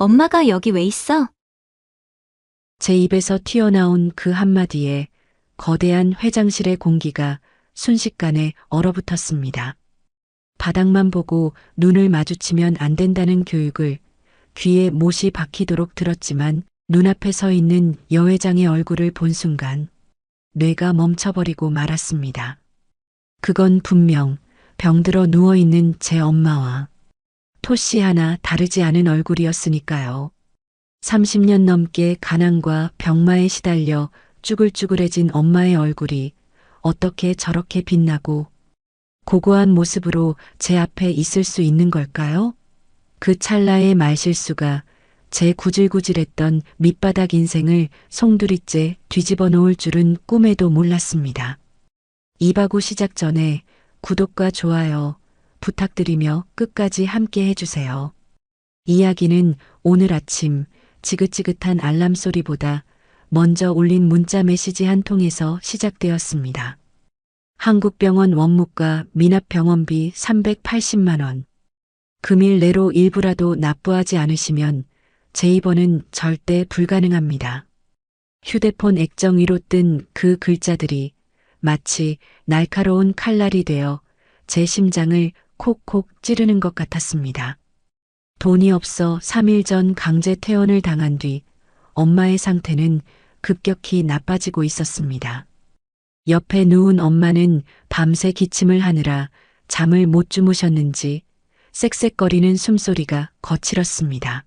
엄마가 여기 왜 있어? 제 입에서 튀어나온 그 한마디에 거대한 회장실의 공기가 순식간에 얼어붙었습니다. 바닥만 보고 눈을 마주치면 안 된다는 교육을 귀에 못이 박히도록 들었지만 눈앞에 서 있는 여 회장의 얼굴을 본 순간 뇌가 멈춰버리고 말았습니다. 그건 분명 병들어 누워있는 제 엄마와 토씨 하나 다르지 않은 얼굴이었으니까요. 30년 넘게 가난과 병마에 시달려 쭈글쭈글해진 엄마의 얼굴이 어떻게 저렇게 빛나고 고고한 모습으로 제 앞에 있을 수 있는 걸까요? 그 찰나의 말실수가 제 구질구질했던 밑바닥 인생을 송두리째 뒤집어 놓을 줄은 꿈에도 몰랐습니다. 이바구 시작 전에 구독과 좋아요 부탁드리며 끝까지 함께 해주세요. 이야기는 오늘 아침 지긋지긋한 알람 소리보다 먼저 울린 문자 메시지 한 통에서 시작되었습니다. 한국병원 원무과 미납병원비 380만 원. 금일 내로 일부라도 납부하지 않으시면 제 입원은 절대 불가능합니다. 휴대폰 액정 위로 뜬 그 글자들이 마치 날카로운 칼날이 되어 제 심장을 콕콕 찌르는 것 같았습니다. 돈이 없어 3일 전 강제 퇴원을 당한 뒤 엄마의 상태는 급격히 나빠지고 있었습니다. 옆에 누운 엄마는 밤새 기침을 하느라 잠을 못 주무셨는지 쌕쌕거리는 숨소리가 거칠었습니다.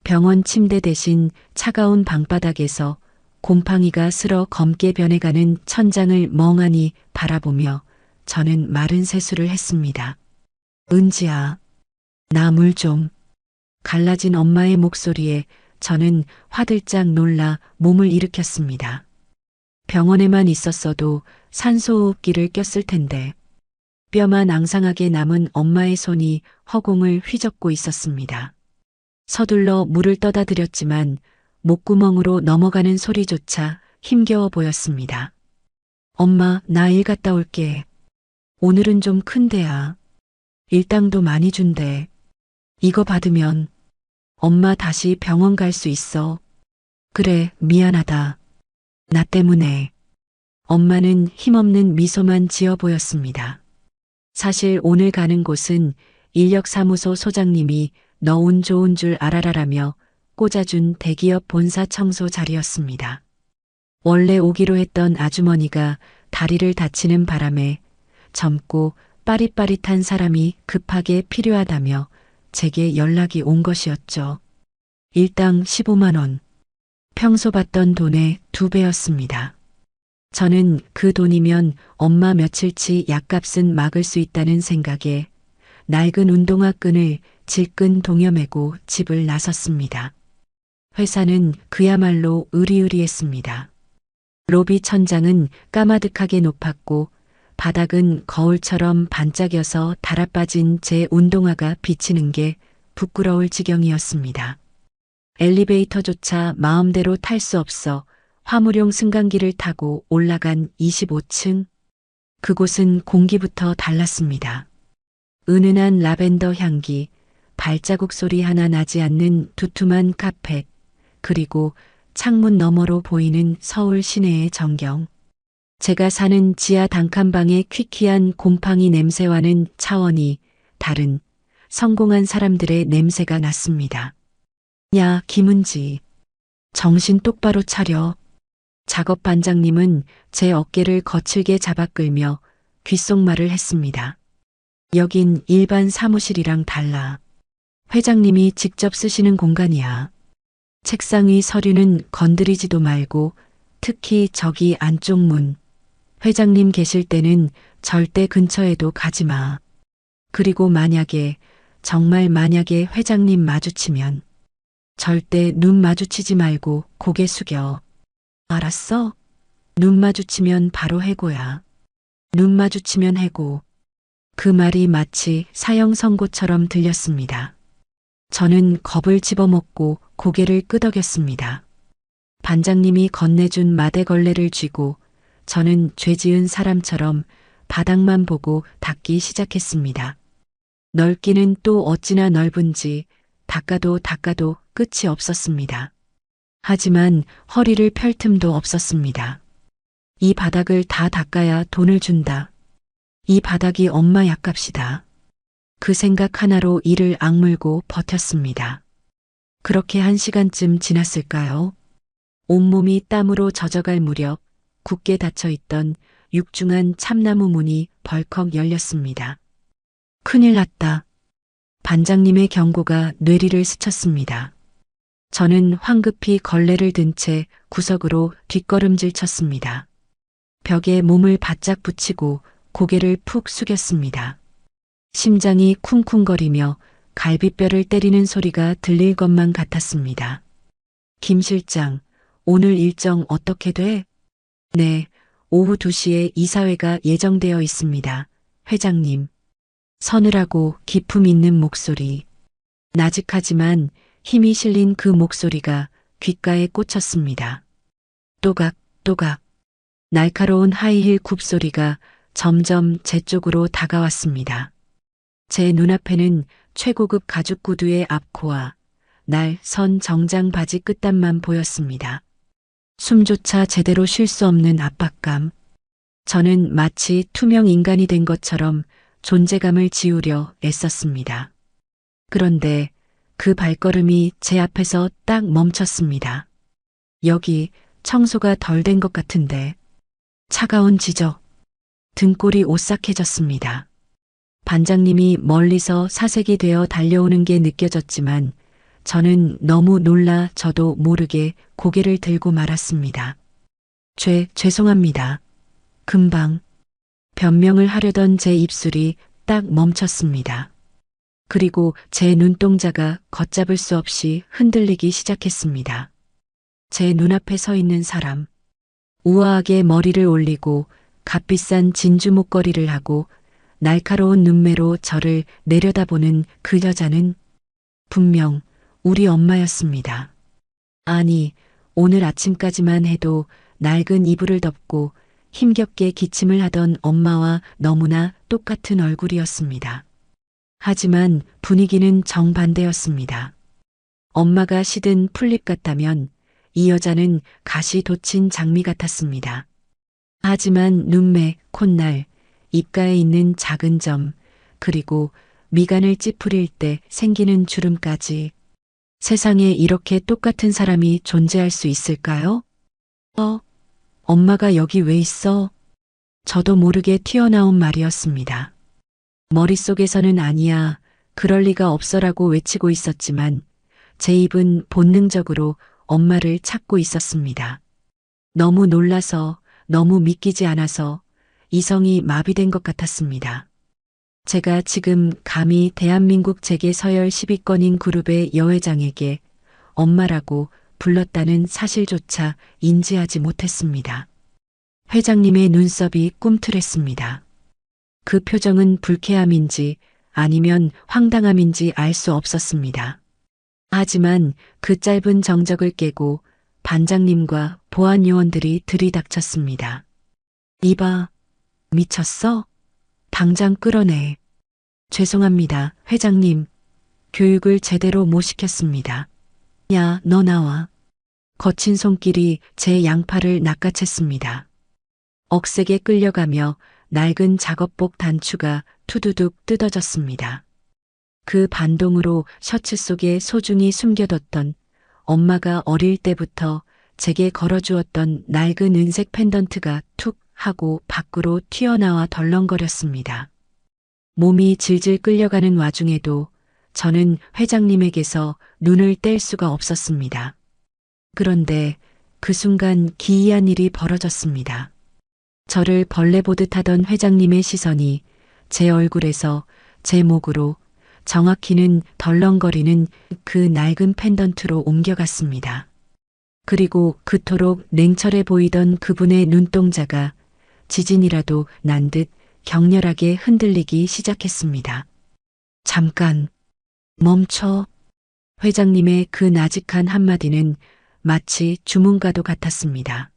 병원 침대 대신 차가운 방바닥에서 곰팡이가 슬어 검게 변해가는 천장을 멍하니 바라보며 저는 마른 세수를 했습니다. 은지야, 나 물 좀. 갈라진 엄마의 목소리에 저는 화들짝 놀라 몸을 일으켰습니다. 병원에만 있었어도 산소호흡기를 꼈을 텐데 뼈만 앙상하게 남은 엄마의 손이 허공을 휘젓고 있었습니다. 서둘러 물을 떠다 드렸지만 목구멍으로 넘어가는 소리조차 힘겨워 보였습니다. 엄마, 나 일 갔다 올게. 오늘은 좀 큰데야. 일당도 많이 준대. 이거 받으면 엄마 다시 병원 갈 수 있어. 그래, 미안하다. 나 때문에. 엄마는 힘없는 미소만 지어 보였습니다. 사실 오늘 가는 곳은 인력사무소 소장님이 너 운 좋은 줄 알아라라며 꽂아준 대기업 본사 청소 자리였습니다. 원래 오기로 했던 아주머니가 다리를 다치는 바람에 젊고 빠릿빠릿한 사람이 급하게 필요하다며 제게 연락이 온 것이었죠. 일당 15만 원. 평소 받던 돈의 2배였습니다. 저는 그 돈이면 엄마 며칠치 약값은 막을 수 있다는 생각에 낡은 운동화 끈을 질끈 동여매고 집을 나섰습니다. 회사는 그야말로 으리으리했습니다. 로비 천장은 까마득하게 높았고 바닥은 거울처럼 반짝여서 달아빠진 제 운동화가 비치는 게 부끄러울 지경이었습니다. 엘리베이터조차 마음대로 탈 수 없어 화물용 승강기를 타고 올라간 25층. 그곳은 공기부터 달랐습니다. 은은한 라벤더 향기, 발자국 소리 하나 나지 않는 두툼한 카펫, 그리고 창문 너머로 보이는 서울 시내의 전경. 제가 사는 지하 단칸방의 퀴퀴한 곰팡이 냄새와는 차원이 다른 성공한 사람들의 냄새가 났습니다. 야, 김은지. 정신 똑바로 차려. 작업 반장님은 제 어깨를 거칠게 잡아 끌며 귓속말을 했습니다. 여긴 일반 사무실이랑 달라. 회장님이 직접 쓰시는 공간이야. 책상 위 서류는 건드리지도 말고 특히 저기 안쪽 문. 회장님 계실 때는 절대 근처에도 가지 마. 그리고 만약에, 정말 만약에 회장님 마주치면 절대 눈 마주치지 말고 고개 숙여. 알았어? 눈 마주치면 바로 해고야. 눈 마주치면 해고. 그 말이 마치 사형 선고처럼 들렸습니다. 저는 겁을 집어먹고 고개를 끄덕였습니다. 반장님이 건네준 마대걸레를 쥐고 저는 죄 지은 사람처럼 바닥만 보고 닦기 시작했습니다. 넓기는 또 어찌나 넓은지 닦아도 끝이 없었습니다. 하지만 허리를 펼 틈도 없었습니다. 이 바닥을 다 닦아야 돈을 준다. 이 바닥이 엄마 약값이다. 그 생각 하나로 이를 악물고 버텼습니다. 그렇게 1시간쯤 지났을까요? 온몸이 땀으로 젖어갈 무렵 굳게 닫혀있던 육중한 참나무 문이 벌컥 열렸습니다. 큰일 났다. 반장님의 경고가 뇌리를 스쳤습니다. 저는 황급히 걸레를 든 채 구석으로 뒷걸음질 쳤습니다. 벽에 몸을 바짝 붙이고 고개를 푹 숙였습니다. 심장이 쿵쿵거리며 갈비뼈를 때리는 소리가 들릴 것만 같았습니다. 김 실장, 오늘 일정 어떻게 돼? 네, 오후 2시에 이사회가 예정되어 있습니다. 회장님. 서늘하고 기품 있는 목소리. 나직하지만 힘이 실린 그 목소리가 귓가에 꽂혔습니다. 또각. 날카로운 하이힐 굽소리가 점점 제 쪽으로 다가왔습니다. 제 눈앞에는 최고급 가죽 구두의 앞코와 날 선 정장 바지 끝단만 보였습니다. 숨조차 제대로 쉴 수 없는 압박감. 저는 마치 투명 인간이 된 것처럼 존재감을 지우려 애썼습니다. 그런데 그 발걸음이 제 앞에서 딱 멈췄습니다. 여기 청소가 덜 된 것 같은데. 차가운 지적. 등골이 오싹해졌습니다. 반장님이 멀리서 사색이 되어 달려오는 게 느껴졌지만 저는 너무 놀라 저도 모르게 고개를 들고 말았습니다. 죄송합니다. 금방. 변명을 하려던 제 입술이 딱 멈췄습니다. 그리고 제 눈동자가 걷잡을 수 없이 흔들리기 시작했습니다. 제 눈앞에 서 있는 사람. 우아하게 머리를 올리고 값비싼 진주 목걸이를 하고 날카로운 눈매로 저를 내려다보는 그 여자는 분명 우리 엄마였습니다. 아니, 오늘 아침까지만 해도 낡은 이불을 덮고 힘겹게 기침을 하던 엄마와 너무나 똑같은 얼굴이었습니다. 하지만 분위기는 정반대였습니다. 엄마가 시든 풀잎 같다면 이 여자는 가시 돋친 장미 같았습니다. 하지만 눈매, 콧날, 입가에 있는 작은 점, 그리고 미간을 찌푸릴 때 생기는 주름까지. 세상에 이렇게 똑같은 사람이 존재할 수 있을까요? 엄마가 여기 왜 있어? 저도 모르게 튀어나온 말이었습니다. 머릿속에서는 아니야, 그럴 리가 없어라고 외치고 있었지만 제 입은 본능적으로 엄마를 찾고 있었습니다. 너무 놀라서, 너무 믿기지 않아서 이성이 마비된 것 같았습니다. 제가 지금 감히 대한민국 재계 서열 10위권인 그룹의 여회장에게 엄마라고 불렀다는 사실조차 인지하지 못했습니다. 회장님의 눈썹이 꿈틀했습니다. 그 표정은 불쾌함인지 아니면 황당함인지 알 수 없었습니다. 하지만 그 짧은 정적을 깨고 반장님과 보안 요원들이 들이닥쳤습니다. 이봐, 미쳤어? 당장 끌어내. 죄송합니다, 회장님. 교육을 제대로 못 시켰습니다. 야, 너 나와. 거친 손길이 제 양팔을 낚아챘습니다. 억세게 끌려가며 낡은 작업복 단추가 투두둑 뜯어졌습니다. 그 반동으로 셔츠 속에 소중히 숨겨뒀던 엄마가 어릴 때부터 제게 걸어주었던 낡은 은색 펜던트가 툭 하고 밖으로 튀어나와 덜렁거렸습니다. 몸이 질질 끌려가는 와중에도 저는 회장님에게서 눈을 뗄 수가 없었습니다. 그런데 그 순간 기이한 일이 벌어졌습니다. 저를 벌레 보듯 하던 회장님의 시선이 제 얼굴에서 제 목으로, 정확히는 덜렁거리는 그 낡은 펜던트로 옮겨갔습니다. 그리고 그토록 냉철해 보이던 그분의 눈동자가 지진이라도 난 듯 격렬하게 흔들리기 시작했습니다. 잠깐, 멈춰. 회장님의 그 나직한 한마디는 마치 주문과도 같았습니다.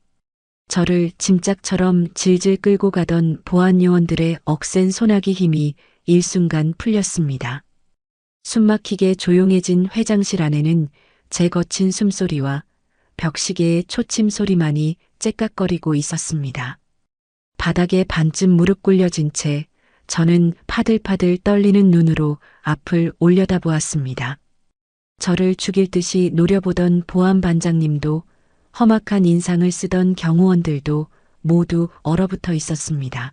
저를 짐짝처럼 질질 끌고 가던 보안 요원들의 억센 소나기 힘이 일순간 풀렸습니다. 숨막히게 조용해진 회장실 안에는 제 거친 숨소리와 벽시계의 초침 소리만이 째깍거리고 있었습니다. 바닥에 반쯤 무릎 꿇려진 채 저는 파들파들 떨리는 눈으로 앞을 올려다보았습니다. 저를 죽일 듯이 노려보던 보안반장님도 험악한 인상을 쓰던 경호원들도 모두 얼어붙어 있었습니다.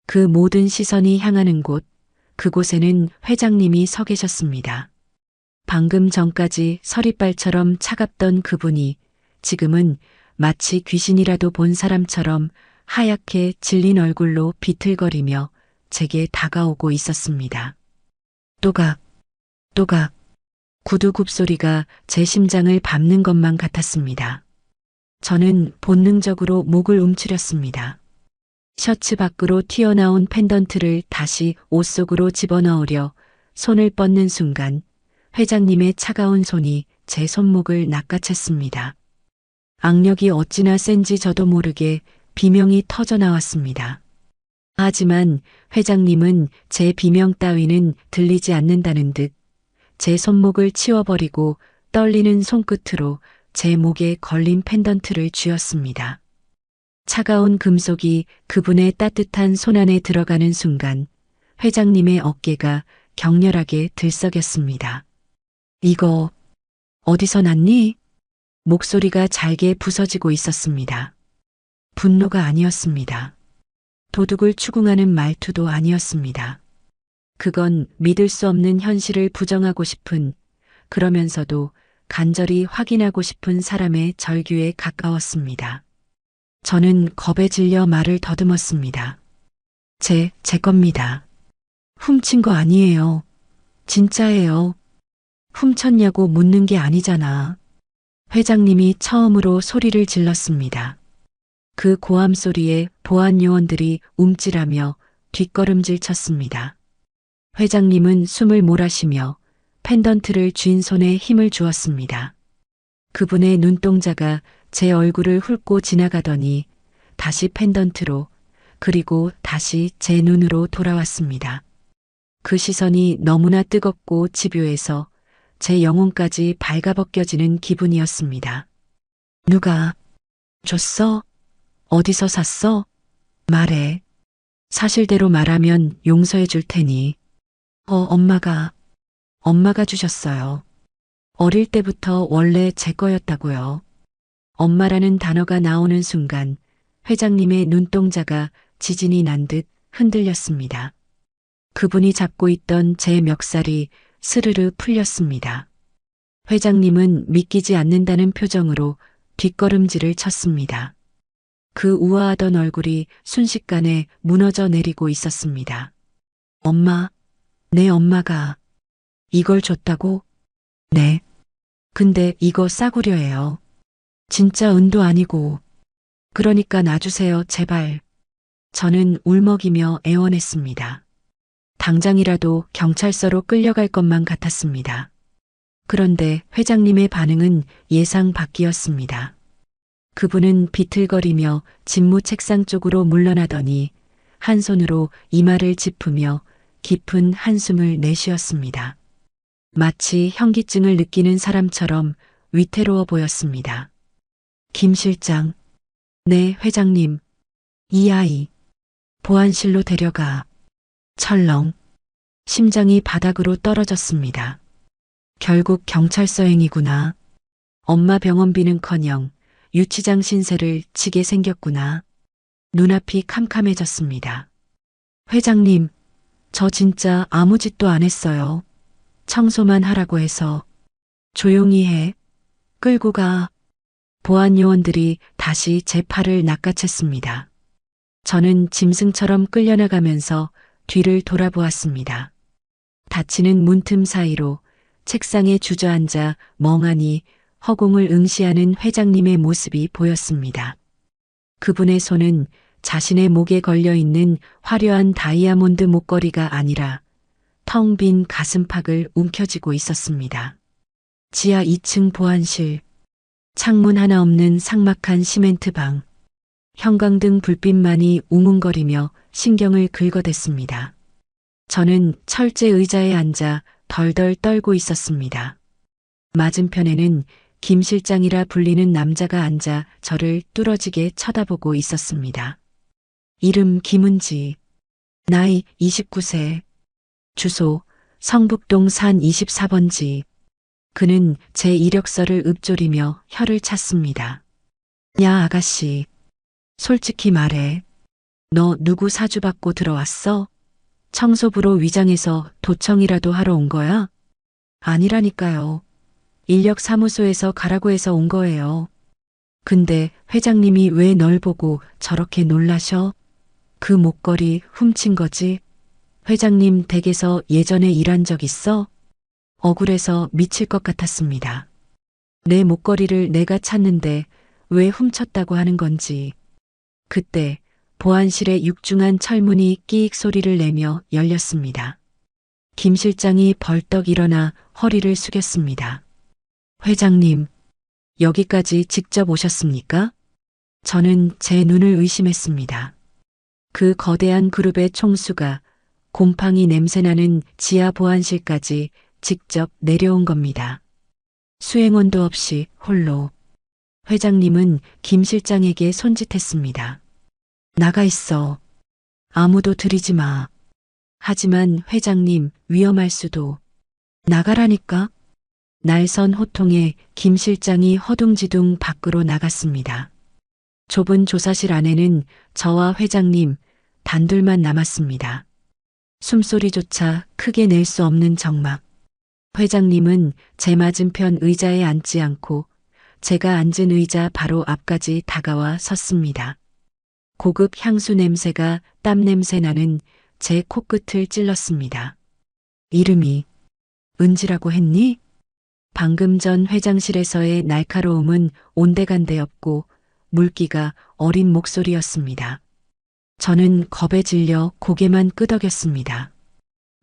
그 모든 시선이 향하는 곳, 그곳에는 회장님이 서 계셨습니다. 방금 전까지 서리발처럼 차갑던 그분이 지금은 마치 귀신이라도 본 사람처럼 하얗게 질린 얼굴로 비틀거리며 제게 다가오고 있었습니다. 또각, 또각, 구두 굽소리가 제 심장을 밟는 것만 같았습니다. 저는 본능적으로 목을 움츠렸습니다. 셔츠 밖으로 튀어나온 펜던트를 다시 옷 속으로 집어넣으려 손을 뻗는 순간 회장님의 차가운 손이 제 손목을 낚아챘습니다. 악력이 어찌나 센지 저도 모르게 비명이 터져 나왔습니다. 하지만 회장님은 제 비명 따위는 들리지 않는다는 듯 제 손목을 치워버리고 떨리는 손끝으로 제 목에 걸린 펜던트를 쥐었습니다. 차가운 금속이 그분의 따뜻한 손 안에 들어가는 순간 회장님의 어깨가 격렬하게 들썩였습니다. 이거 어디서 났니? 목소리가 잘게 부서지고 있었습니다. 분노가 아니었습니다. 도둑을 추궁하는 말투도 아니었습니다. 그건 믿을 수 없는 현실을 부정하고 싶은, 그러면서도 간절히 확인하고 싶은 사람의 절규에 가까웠습니다. 저는 겁에 질려 말을 더듬었습니다. 제 겁니다. 훔친 거 아니에요. 진짜예요. 훔쳤냐고 묻는 게 아니잖아. 회장님이 처음으로 소리를 질렀습니다. 그 고함 소리에 보안 요원들이 움찔하며 뒷걸음질 쳤습니다. 회장님은 숨을 몰아쉬며 펜던트를 쥔 손에 힘을 주었습니다. 그분의 눈동자가 제 얼굴을 훑고 지나가더니 다시 펜던트로 그리고 다시 제 눈으로 돌아왔습니다. 그 시선이 너무나 뜨겁고 집요해서 제 영혼까지 발가벗겨지는 기분이었습니다. 누가 줬어? 어디서 샀어? 말해. 사실대로 말하면 용서해 줄 테니. 엄마가 주셨어요. 어릴 때부터 원래 제 거였다고요. 엄마라는 단어가 나오는 순간 회장님의 눈동자가 지진이 난 듯 흔들렸습니다. 그분이 잡고 있던 제 멱살이 스르르 풀렸습니다. 회장님은 믿기지 않는다는 표정으로 뒷걸음질을 쳤습니다. 그 우아하던 얼굴이 순식간에 무너져 내리고 있었습니다. 엄마, 내 엄마가 이걸 줬다고? 네. 근데 이거 싸구려예요. 진짜 은도 아니고. 그러니까 놔주세요, 제발. 저는 울먹이며 애원했습니다. 당장이라도 경찰서로 끌려갈 것만 같았습니다. 그런데 회장님의 반응은 예상 밖이었습니다. 그분은 비틀거리며 집무 책상 쪽으로 물러나더니 한 손으로 이마를 짚으며 깊은 한숨을 내쉬었습니다. 마치 현기증을 느끼는 사람처럼 위태로워 보였습니다. 김 실장, 네, 회장님, 이 아이 보안실로 데려가. 철렁, 심장이 바닥으로 떨어졌습니다. 결국 경찰서행이구나. 엄마 병원비는커녕 유치장 신세를 지게 생겼구나. 눈앞이 캄캄해졌습니다. 회장님, 저 진짜 아무 짓도 안 했어요. 청소만 하라고 해서. 조용히 해. 끌고 가. 보안 요원들이 다시 제 팔을 낚아챘습니다. 저는 짐승처럼 끌려나가면서 뒤를 돌아보았습니다. 닫히는 문틈 사이로 책상에 주저앉아 멍하니 허공을 응시하는 회장님의 모습이 보였습니다. 그분의 손은 자신의 목에 걸려있는 화려한 다이아몬드 목걸이가 아니라 텅 빈 가슴팍을 움켜쥐고 있었습니다. 지하 2층 보안실, 창문 하나 없는 삭막한 시멘트 방, 형광등 불빛만이 웅웅거리며 신경을 긁어댔습니다. 저는 철제 의자에 앉아 덜덜 떨고 있었습니다. 맞은편에는 김 실장이라 불리는 남자가 앉아 저를 뚫어지게 쳐다보고 있었습니다. 이름 김은지, 나이 29세, 주소 성북동 산 24번지. 그는 제 이력서를 읊조리며 혀를 찼습니다. 야 아가씨, 솔직히 말해. 너 누구 사주받고 들어왔어? 청소부로 위장해서 도청이라도 하러 온 거야? 아니라니까요. 인력사무소에서 가라고 해서 온 거예요. 근데 회장님이 왜 널 보고 저렇게 놀라셔? 그 목걸이 훔친 거지? 회장님 댁에서 예전에 일한 적 있어? 억울해서 미칠 것 같았습니다. 내 목걸이를 내가 찾는데 왜 훔쳤다고 하는 건지. 그때 보안실의 육중한 철문이 끼익 소리를 내며 열렸습니다. 김 실장이 벌떡 일어나 허리를 숙였습니다. 회장님, 여기까지 직접 오셨습니까? 저는 제 눈을 의심했습니다. 그 거대한 그룹의 총수가 곰팡이 냄새나는 지하 보안실까지 직접 내려온 겁니다. 수행원도 없이 홀로. 회장님은 김 실장에게 손짓했습니다. 나가 있어. 아무도 들이지 마. 하지만 회장님 위험할 수도. 나가라니까. 날선 호통에 김 실장이 허둥지둥 밖으로 나갔습니다. 좁은 조사실 안에는 저와 회장님 단둘만 남았습니다. 숨소리조차 크게 낼 수 없는 적막. 회장님은 제 맞은편 의자에 앉지 않고 제가 앉은 의자 바로 앞까지 다가와 섰습니다. 고급 향수 냄새가 땀 냄새 나는 제 코끝을 찔렀습니다. 이름이 은지라고 했니? 방금 전 회장실에서의 날카로움은 온데간데 없고 물기가 어린 목소리였습니다. 저는 겁에 질려 고개만 끄덕였습니다.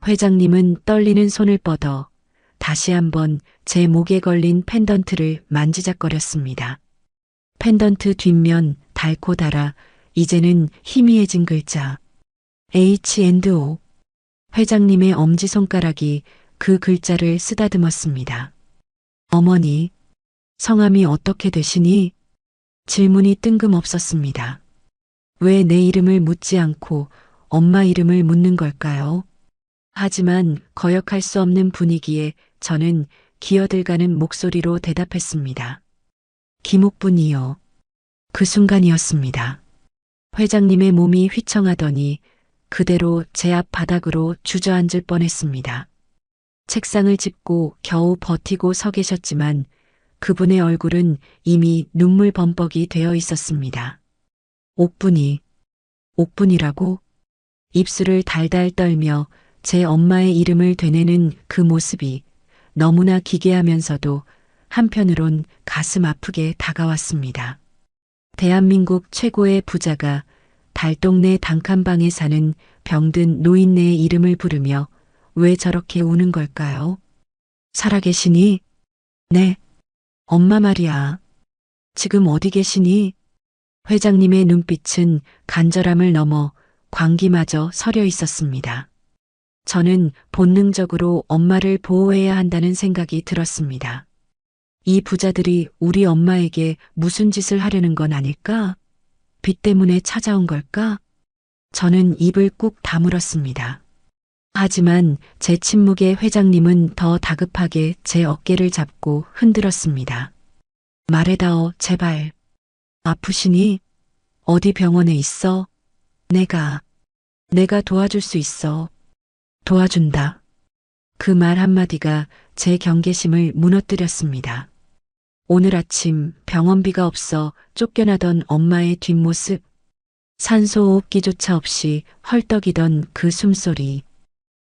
회장님은 떨리는 손을 뻗어 다시 한번 제 목에 걸린 펜던트를 만지작거렸습니다. 펜던트 뒷면 닳고 달아 이제는 희미해진 글자 H&O. 회장님의 엄지손가락이 그 글자를 쓰다듬었습니다. 어머니, 성함이 어떻게 되시니? 질문이 뜬금없었습니다. 왜 내 이름을 묻지 않고 엄마 이름을 묻는 걸까요? 하지만 거역할 수 없는 분위기에 저는 기어들가는 목소리로 대답했습니다. 김옥분이요. 그 순간이었습니다. 회장님의 몸이 휘청하더니 그대로 제 앞 바닥으로 주저앉을 뻔했습니다. 책상을 짚고 겨우 버티고 서 계셨지만 그분의 얼굴은 이미 눈물 범벅이 되어 있었습니다. 옥분이라고? 입술을 달달 떨며 제 엄마의 이름을 되뇌는 그 모습이 너무나 기괴하면서도 한편으론 가슴 아프게 다가왔습니다. 대한민국 최고의 부자가 달동네 단칸방에 사는 병든 노인네의 이름을 부르며 왜 저렇게 우는 걸까요? 살아계시니? 네. 엄마 말이야. 지금 어디 계시니? 회장님의 눈빛은 간절함을 넘어 광기마저 서려 있었습니다. 저는 본능적으로 엄마를 보호해야 한다는 생각이 들었습니다. 이 부자들이 우리 엄마에게 무슨 짓을 하려는 건 아닐까? 빚 때문에 찾아온 걸까? 저는 입을 꾹 다물었습니다. 하지만 제 침묵에 회장님은 더 다급하게 제 어깨를 잡고 흔들었습니다. 말해다오, 제발. 아프시니? 어디 병원에 있어? 내가 도와줄 수 있어. 도와준다. 그 말 한마디가 제 경계심을 무너뜨렸습니다. 오늘 아침 병원비가 없어 쫓겨나던 엄마의 뒷모습, 산소호흡기조차 없이 헐떡이던 그 숨소리,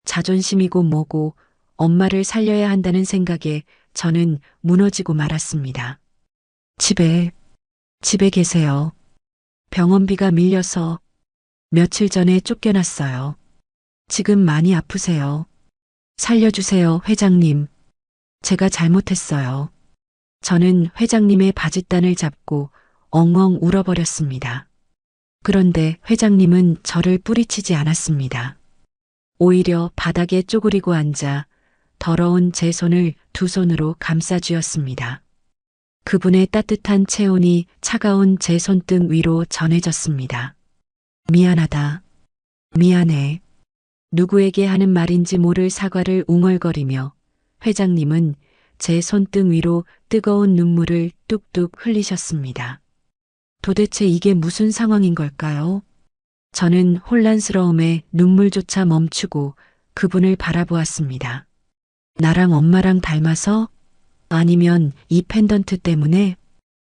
자존심이고 뭐고 엄마를 살려야 한다는 생각에 저는 무너지고 말았습니다. 집에 계세요. 병원비가 밀려서 며칠 전에 쫓겨났어요. 지금 많이 아프세요. 살려주세요, 회장님. 제가 잘못했어요. 저는 회장님의 바짓단을 잡고 엉엉 울어버렸습니다. 그런데 회장님은 저를 뿌리치지 않았습니다. 오히려 바닥에 쪼그리고 앉아 더러운 제 손을 두 손으로 감싸쥐었습니다. 그분의 따뜻한 체온이 차가운 제 손등 위로 전해졌습니다. 미안하다. 미안해. 누구에게 하는 말인지 모를 사과를 웅얼거리며 회장님은 제 손등 위로 뜨거운 눈물을 뚝뚝 흘리셨습니다. 도대체 이게 무슨 상황인 걸까요? 저는 혼란스러움에 눈물조차 멈추고 그분을 바라보았습니다. 나랑 엄마랑 닮아서? 아니면 이 펜던트 때문에?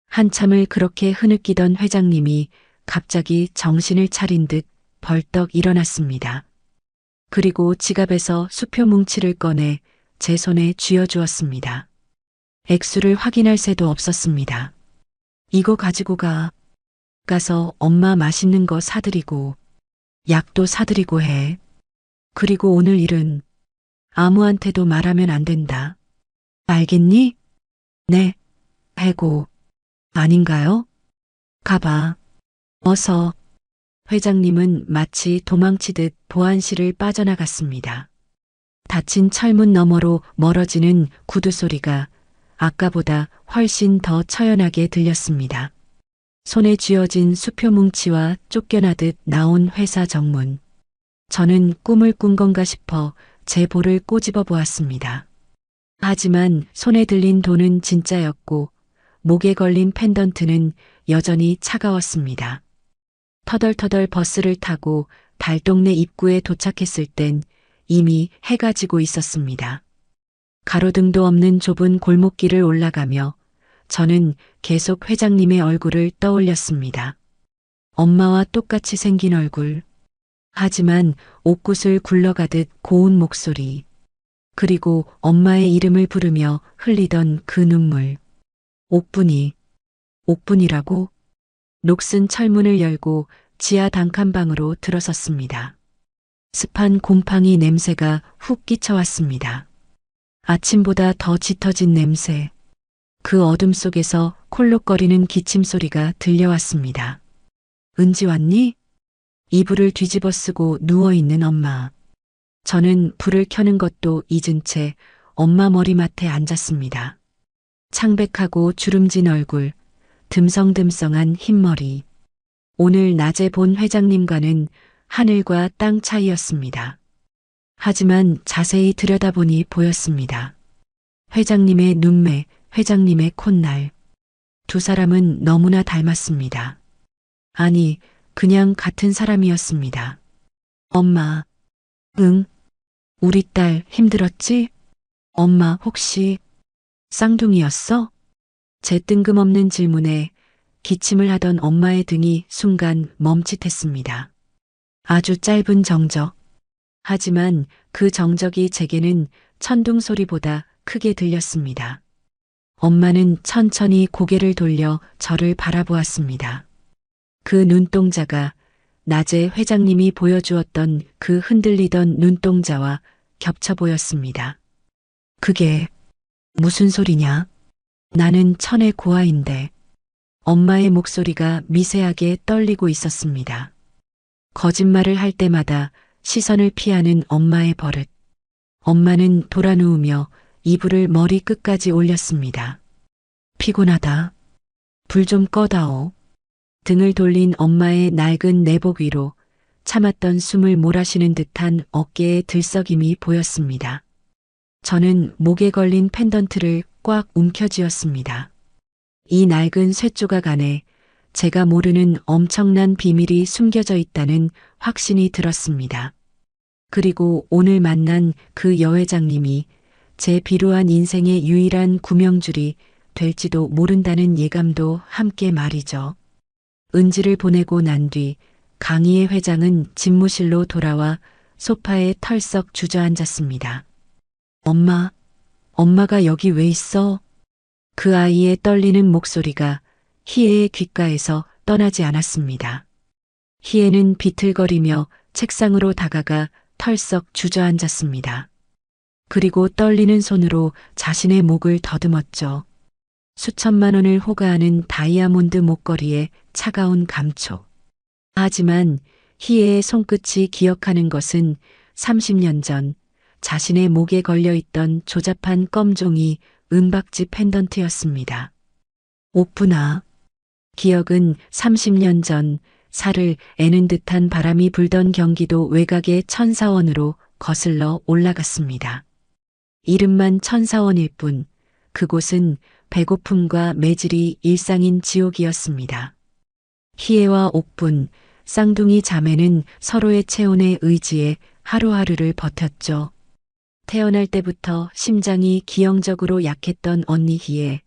한참을 그렇게 흐느끼던 회장님이 갑자기 정신을 차린 듯 벌떡 일어났습니다. 그리고 지갑에서 수표 뭉치를 꺼내 제 손에 쥐어주었습니다. 액수를 확인할 새도 없었습니다. 이거 가지고 가서 엄마 맛있는 거 사드리고 약도 사드리고 해. 그리고 오늘 일은 아무한테도 말하면 안 된다. 알겠니? 네. 해고. 아닌가요? 가봐. 어서. 회장님은 마치 도망치듯 보안실을 빠져나갔습니다. 닫힌 철문 너머로 멀어지는 구두 소리가 아까보다 훨씬 더 처연하게 들렸습니다. 손에 쥐어진 수표 뭉치와 쫓겨나듯 나온 회사 정문. 저는 꿈을 꾼 건가 싶어 제 볼을 꼬집어 보았습니다. 하지만 손에 들린 돈은 진짜였고 목에 걸린 펜던트는 여전히 차가웠습니다. 터덜터덜 버스를 타고 달동네 입구에 도착했을 땐 이미 해가 지고 있었습니다. 가로등도 없는 좁은 골목길을 올라가며 저는 계속 회장님의 얼굴을 떠올렸습니다. 엄마와 똑같이 생긴 얼굴. 하지만 옥굿을 굴러가듯 고운 목소리. 그리고 엄마의 이름을 부르며 흘리던 그 눈물. 옥분이라고? 녹슨 철문을 열고 지하 단칸방으로 들어섰습니다. 습한 곰팡이 냄새가 훅 끼쳐왔습니다. 아침보다 더 짙어진 냄새. 그 어둠 속에서 콜록거리는 기침 소리가 들려왔습니다. 은지 왔니? 이불을 뒤집어 쓰고 누워있는 엄마. 저는 불을 켜는 것도 잊은 채 엄마 머리맡에 앉았습니다. 창백하고 주름진 얼굴, 듬성듬성한 흰머리. 오늘 낮에 본 회장님과는 하늘과 땅 차이였습니다. 하지만 자세히 들여다보니 보였습니다. 회장님의 눈매, 회장님의 콧날. 두 사람은 너무나 닮았습니다. 아니, 그냥 같은 사람이었습니다. 엄마. 응? 우리 딸 힘들었지? 엄마 혹시 쌍둥이였어? 제 뜬금없는 질문에 기침을 하던 엄마의 등이 순간 멈칫했습니다. 아주 짧은 정적. 하지만 그 정적이 제게는 천둥 소리보다 크게 들렸습니다. 엄마는 천천히 고개를 돌려 저를 바라보았습니다. 그 눈동자가 낮에 회장님이 보여주었던 그 흔들리던 눈동자와 겹쳐 보였습니다. 그게 무슨 소리냐? 나는 천의 고아인데. 엄마의 목소리가 미세하게 떨리고 있었습니다. 거짓말을 할 때마다 시선을 피하는 엄마의 버릇. 엄마는 돌아누우며 이불을 머리 끝까지 올렸습니다. 피곤하다. 불 좀 꺼다오. 등을 돌린 엄마의 낡은 내복 위로 참았던 숨을 몰아쉬는 듯한 어깨의 들썩임이 보였습니다. 저는 목에 걸린 펜던트를 꽉 움켜쥐었습니다. 이 낡은 쇠조각 안에 제가 모르는 엄청난 비밀이 숨겨져 있다는 확신이 들었습니다. 그리고 오늘 만난 그 여회장님이 제 비루한 인생의 유일한 구명줄이 될지도 모른다는 예감도 함께 말이죠. 은지를 보내고 난 뒤 강희의 회장은 집무실로 돌아와 소파에 털썩 주저앉았습니다. 엄마가 여기 왜 있어? 그 아이의 떨리는 목소리가 희애의 귓가에서 떠나지 않았습니다. 희애는 비틀거리며 책상으로 다가가 털썩 주저앉았습니다. 그리고 떨리는 손으로 자신의 목을 더듬었죠. 수천만 원을 호가하는 다이아몬드 목걸이에 차가운 감촉. 하지만 희애의 손끝이 기억하는 것은 30년 전 자신의 목에 걸려있던 조잡한 검종이 은박지 펜던트였습니다. 옥분아. 기억은 30년 전 살을 애는 듯한 바람이 불던 경기도 외곽의 천사원으로 거슬러 올라갔습니다. 이름만 천사원일 뿐 그곳은 배고픔과 매질이 일상인 지옥이었습니다. 희애와 옥분, 쌍둥이 자매는 서로의 체온에 의지해 하루하루를 버텼죠. 태어날 때부터 심장이 기형적으로 약했던 언니 희애,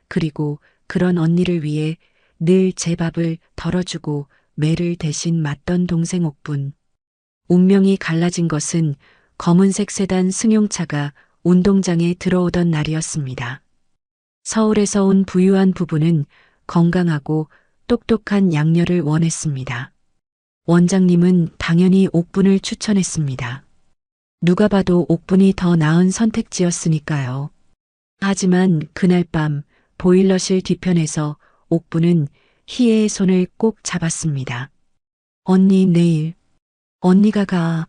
그리고 그런 언니를 위해 늘 제 밥을 덜어주고 매를 대신 맞던 동생 옥분. 운명이 갈라진 것은 검은색 세단 승용차가 운동장에 들어오던 날이었습니다. 서울에서 온 부유한 부부는 건강하고 똑똑한 양녀를 원했습니다. 원장님은 당연히 옥분을 추천했습니다. 누가 봐도 옥분이 더 나은 선택지였으니까요. 하지만 그날 밤 보일러실 뒤편에서 옥분은 희애의 손을 꼭 잡았습니다. 언니 내일. 언니가 가.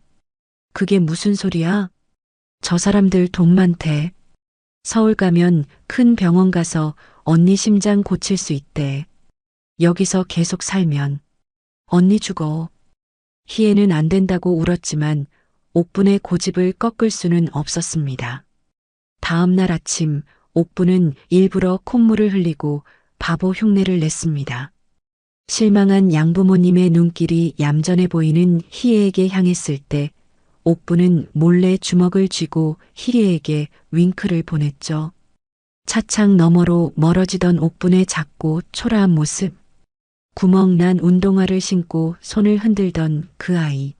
그게 무슨 소리야? 저 사람들 돈 많대. 서울 가면 큰 병원 가서 언니 심장 고칠 수 있대. 여기서 계속 살면 언니 죽어. 희애는 안 된다고 울었지만 옥분의 고집을 꺾을 수는 없었습니다. 다음 날 아침 옥분은 일부러 콧물을 흘리고 바보 흉내를 냈습니다. 실망한 양부모님의 눈길이 얌전해 보이는 희애에게 향했을 때 옥분은 몰래 주먹을 쥐고 희애에게 윙크를 보냈죠. 차창 너머로 멀어지던 옥분의 작고 초라한 모습. 구멍 난 운동화를 신고 손을 흔들던 그 아이.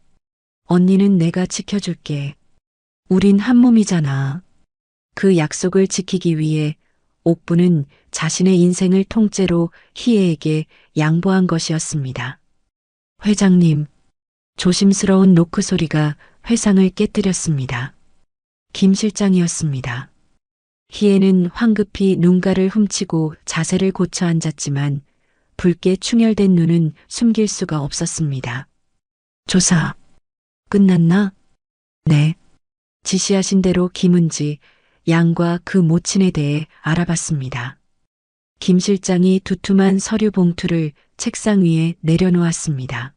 언니는 내가 지켜줄게. 우린 한 몸이잖아. 그 약속을 지키기 위해 옥분은 자신의 인생을 통째로 희애에게 양보한 것이었습니다. 회장님. 조심스러운 노크 소리가 회상을 깨뜨렸습니다. 김 실장이었습니다. 희애는 황급히 눈가를 훔치고 자세를 고쳐 앉았지만 붉게 충혈된 눈은 숨길 수가 없었습니다. 조사 끝났나? 네. 지시하신 대로 김은지 양과 그 모친에 대해 알아봤습니다. 김 실장이 두툼한 서류 봉투를 책상 위에 내려놓았습니다.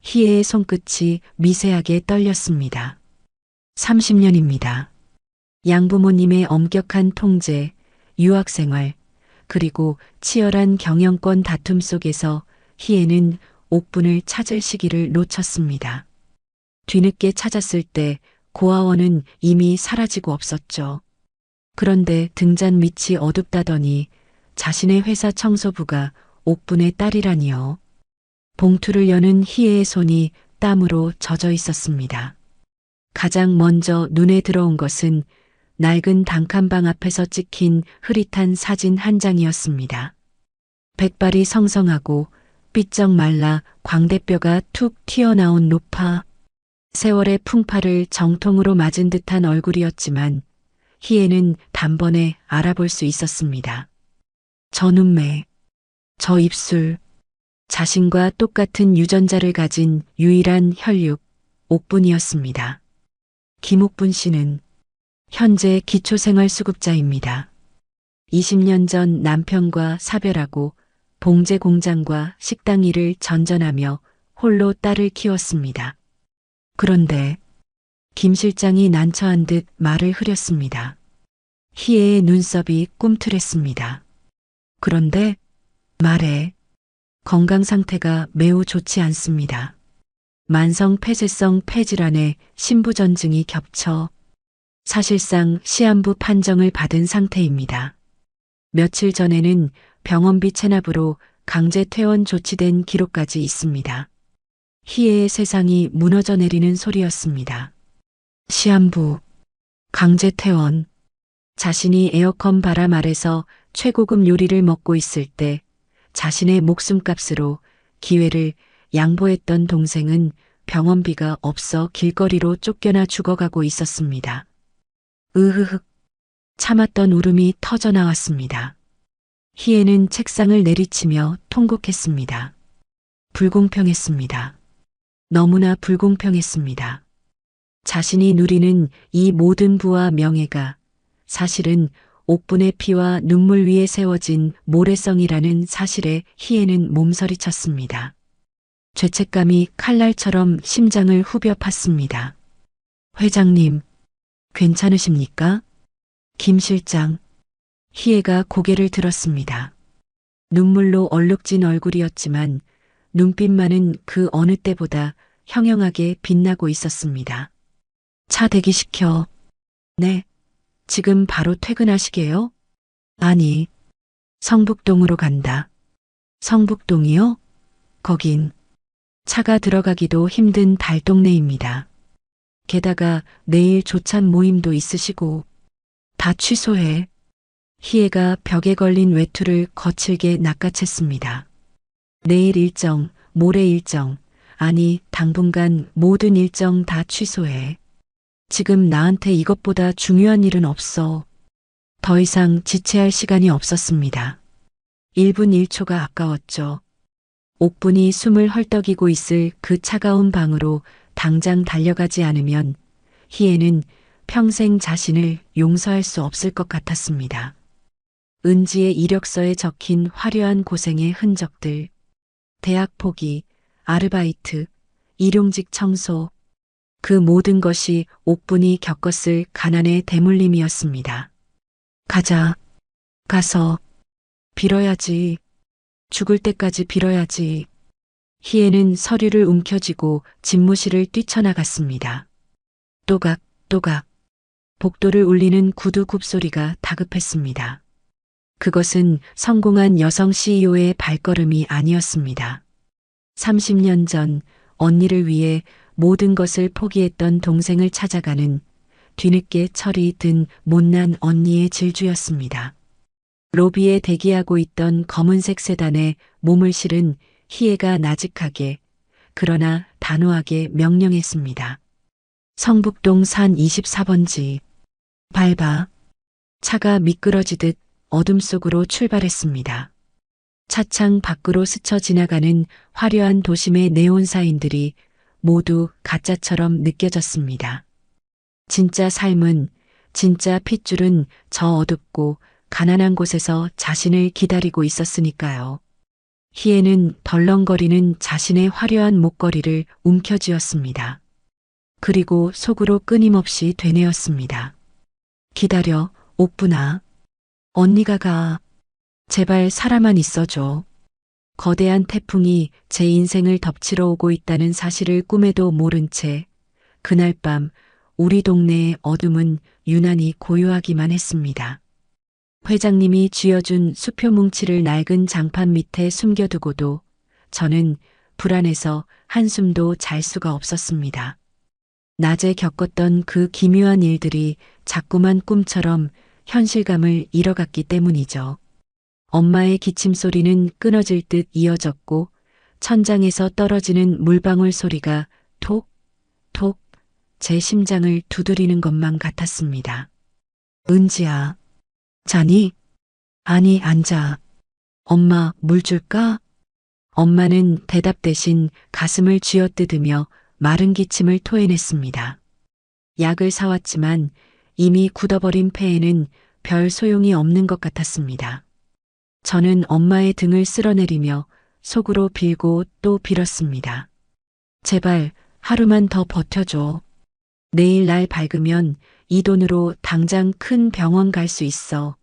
희애의 손끝이 미세하게 떨렸습니다. 30년입니다. 양부모님의 엄격한 통제, 유학생활, 그리고 치열한 경영권 다툼 속에서 희애는 옥분을 찾을 시기를 놓쳤습니다. 뒤늦게 찾았을 때 고아원은 이미 사라지고 없었죠. 그런데 등잔 밑이 어둡다더니 자신의 회사 청소부가 옥분의 딸이라니요. 봉투를 여는 희애의 손이 땀으로 젖어 있었습니다. 가장 먼저 눈에 들어온 것은 낡은 단칸방 앞에서 찍힌 흐릿한 사진 한 장이었습니다. 백발이 성성하고 삐쩍 말라 광대뼈가 툭 튀어나온 노파. 세월의 풍파를 정통으로 맞은 듯한 얼굴이었지만 희애는 단번에 알아볼 수 있었습니다. 저 눈매, 저 입술, 자신과 똑같은 유전자를 가진 유일한 혈육, 옥분이었습니다. 김옥분 씨는 현재 기초생활수급자입니다. 20년 전 남편과 사별하고 봉제 공장과 식당 일을 전전하며 홀로 딸을 키웠습니다. 그런데 김 실장이 난처한 듯 말을 흐렸습니다. 희애의 눈썹이 꿈틀했습니다. 그런데 말해. 건강 상태가 매우 좋지 않습니다. 만성 폐쇄성 폐질환에 신부전증이 겹쳐 사실상 시한부 판정을 받은 상태입니다. 며칠 전에는 병원비 체납으로 강제 퇴원 조치된 기록까지 있습니다. 희애의 세상이 무너져 내리는 소리였습니다. 시한부, 강제 퇴원. 자신이 에어컨 바람 아래서 최고급 요리를 먹고 있을 때 자신의 목숨값으로 기회를 양보했던 동생은 병원비가 없어 길거리로 쫓겨나 죽어가고 있었습니다. 으흐흑. 참았던 울음이 터져 나왔습니다. 희애는 책상을 내리치며 통곡했습니다. 불공평했습니다. 너무나 불공평했습니다. 자신이 누리는 이 모든 부와 명예가 사실은 옥분의 피와 눈물 위에 세워진 모래성이라는 사실에 희애는 몸서리쳤습니다. 죄책감이 칼날처럼 심장을 후벼 팠습니다. 회장님, 괜찮으십니까? 김 실장, 희애가 고개를 들었습니다. 눈물로 얼룩진 얼굴이었지만 눈빛만은 그 어느 때보다 형형하게 빛나고 있었습니다. 차 대기시켜. 네, 지금 바로 퇴근하시게요? 아니, 성북동으로 간다. 성북동이요? 거긴 차가 들어가기도 힘든 달동네입니다. 게다가 내일 조찬 모임도 있으시고 다 취소해. 희애가 벽에 걸린 외투를 거칠게 낚아챘습니다. 내일 일정, 모레 일정, 아니 당분간 모든 일정 다 취소해. 지금 나한테 이것보다 중요한 일은 없어. 더 이상 지체할 시간이 없었습니다. 1분 1초가 아까웠죠. 옥분이 숨을 헐떡이고 있을 그 차가운 방으로 당장 달려가지 않으면 희애는 평생 자신을 용서할 수 없을 것 같았습니다. 은지의 이력서에 적힌 화려한 고생의 흔적들, 대학 포기, 아르바이트, 일용직 청소, 그 모든 것이 옥분이 겪었을 가난의 대물림이었습니다. 가자. 가서 빌어야지. 죽을 때까지 빌어야지. 희애는 서류를 움켜쥐고 집무실을 뛰쳐나갔습니다. 또각, 또각. 복도를 울리는 구두 굽소리가 다급했습니다. 그것은 성공한 여성 CEO의 발걸음이 아니었습니다. 30년 전 언니를 위해 모든 것을 포기했던 동생을 찾아가는 뒤늦게 철이 든 못난 언니의 질주였습니다. 로비에 대기하고 있던 검은색 세단에 몸을 실은 희애가 나직하게 그러나 단호하게 명령했습니다. 성북동 산 24번지. 밟아. 차가 미끄러지듯 어둠 속으로 출발했습니다. 차창 밖으로 스쳐 지나가는 화려한 도심의 네온 사인들이 모두 가짜처럼 느껴졌습니다. 진짜 삶은, 진짜 핏줄은 저 어둡고 가난한 곳에서 자신을 기다리고 있었으니까요. 희애는 덜렁거리는 자신의 화려한 목걸이를 움켜쥐었습니다. 그리고 속으로 끊임없이 되뇌었습니다. 기다려, 옥분아. 언니가 가. 제발 살아만 있어줘. 거대한 태풍이 제 인생을 덮치러 오고 있다는 사실을 꿈에도 모른 채 그날 밤 우리 동네의 어둠은 유난히 고요하기만 했습니다. 회장님이 쥐어준 수표 뭉치를 낡은 장판 밑에 숨겨두고도 저는 불안해서 한숨도 잘 수가 없었습니다. 낮에 겪었던 그 기묘한 일들이 자꾸만 꿈처럼 현실감을 잃어갔기 때문이죠. 엄마의 기침 소리는 끊어질 듯 이어졌고 천장에서 떨어지는 물방울 소리가 톡, 톡 제 심장을 두드리는 것만 같았습니다. 은지야, 자니? 아니, 앉아. 엄마, 물 줄까? 엄마는 대답 대신 가슴을 쥐어뜯으며 마른 기침을 토해냈습니다. 약을 사왔지만 이미 굳어버린 폐에는 별 소용이 없는 것 같았습니다. 저는 엄마의 등을 쓸어내리며 속으로 빌고 또 빌었습니다. 제발 하루만 더 버텨줘. 내일 날 밝으면 이 돈으로 당장 큰 병원 갈 수 있어.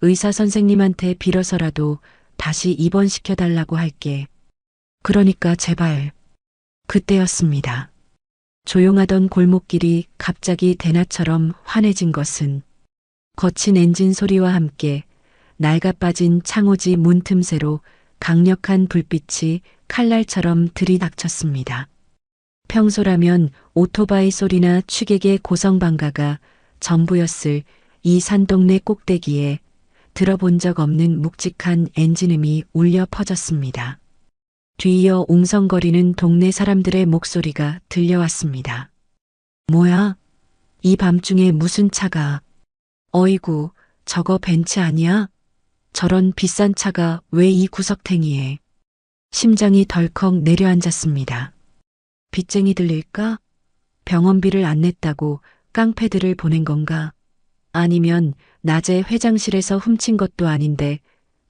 의사 선생님한테 빌어서라도 다시 입원시켜달라고 할게. 그러니까 제발. 그때였습니다. 조용하던 골목길이 갑자기 대낮처럼 환해진 것은 거친 엔진 소리와 함께 낡아빠진 창호지 문 틈새로 강력한 불빛이 칼날처럼 들이닥쳤습니다. 평소라면 오토바이 소리나 취객의 고성방가가 전부였을 이 산동네 꼭대기에 들어본 적 없는 묵직한 엔진음이 울려 퍼졌습니다. 뒤이어 웅성거리는 동네 사람들의 목소리가 들려왔습니다. 뭐야? 이 밤중에 무슨 차가? 어이구, 저거 벤츠 아니야? 저런 비싼 차가 왜 이 구석탱이에? 심장이 덜컥 내려앉았습니다. 빚쟁이 들릴까? 병원비를 안 냈다고 깡패들을 보낸 건가? 아니면 낮에 회장실에서 훔친 것도 아닌데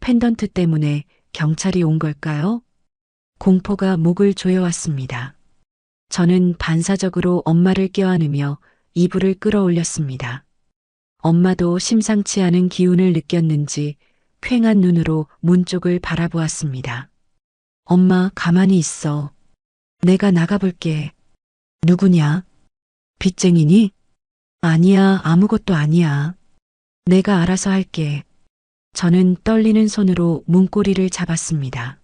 펜던트 때문에 경찰이 온 걸까요? 공포가 목을 조여왔습니다. 저는 반사적으로 엄마를 껴안으며 이불을 끌어올렸습니다. 엄마도 심상치 않은 기운을 느꼈는지 퀭한 눈으로 문 쪽을 바라보았습니다. 엄마, 가만히 있어. 내가 나가볼게. 누구냐? 빚쟁이니? 아니야, 아무것도 아니야. 내가 알아서 할게. 저는 떨리는 손으로 문고리를 잡았습니다.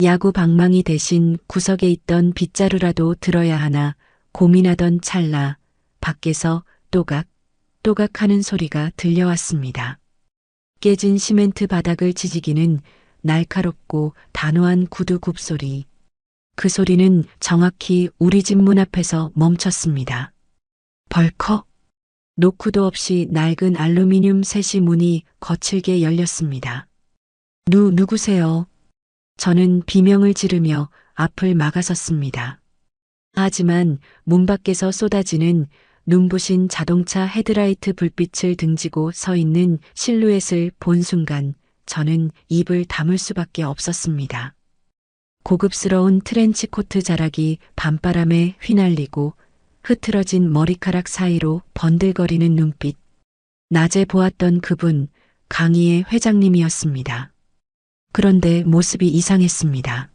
야구 방망이 대신 구석에 있던 빗자루라도 들어야 하나 고민하던 찰나 밖에서 또각 또각 하는 소리가 들려왔습니다. 깨진 시멘트 바닥을 지지기는 날카롭고 단호한 구두 굽소리. 그 소리는 정확히 우리 집 문 앞에서 멈췄습니다. 벌컥. 노크도 없이 낡은 알루미늄 세시 문이 거칠게 열렸습니다. 누구세요? 저는 비명을 지르며 앞을 막아섰습니다. 하지만 문 밖에서 쏟아지는 눈부신 자동차 헤드라이트 불빛을 등지고 서 있는 실루엣을 본 순간 저는 입을 다물 수밖에 없었습니다. 고급스러운 트렌치 코트 자락이 밤바람에 휘날리고 흐트러진 머리카락 사이로 번들거리는 눈빛. 낮에 보았던 그분, 강희의 회장님이었습니다. 그런데 모습이 이상했습니다.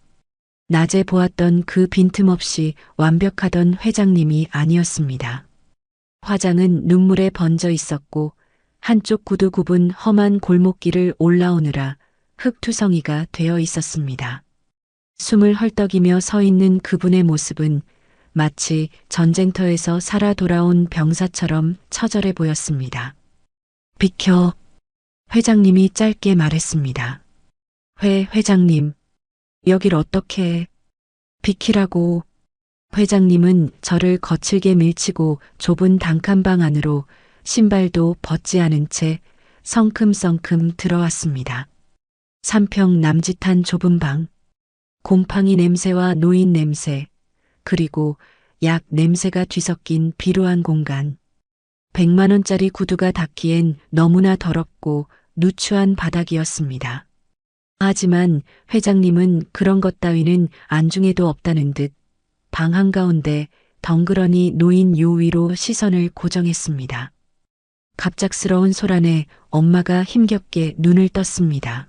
낮에 보았던 그 빈틈없이 완벽하던 회장님이 아니었습니다. 화장은 눈물에 번져 있었고 한쪽 구두 굽은 험한 골목길을 올라오느라 흙투성이가 되어 있었습니다. 숨을 헐떡이며 서 있는 그분의 모습은 마치 전쟁터에서 살아 돌아온 병사처럼 처절해 보였습니다. 비켜. 회장님이 짧게 말했습니다. 회장님. 여길 어떻게 비키라고. 회장님은 저를 거칠게 밀치고 좁은 단칸방 안으로 신발도 벗지 않은 채 성큼성큼 들어왔습니다. 삼평 남짓한 좁은 방. 곰팡이 냄새와 노인 냄새, 그리고 약 냄새가 뒤섞인 비루한 공간. 100만 원짜리 구두가 닿기엔 너무나 더럽고 누추한 바닥이었습니다. 하지만 회장님은 그런 것 따위는 안중에도 없다는 듯 방 한가운데 덩그러니 놓인 요 위로 시선을 고정했습니다. 갑작스러운 소란에 엄마가 힘겹게 눈을 떴습니다.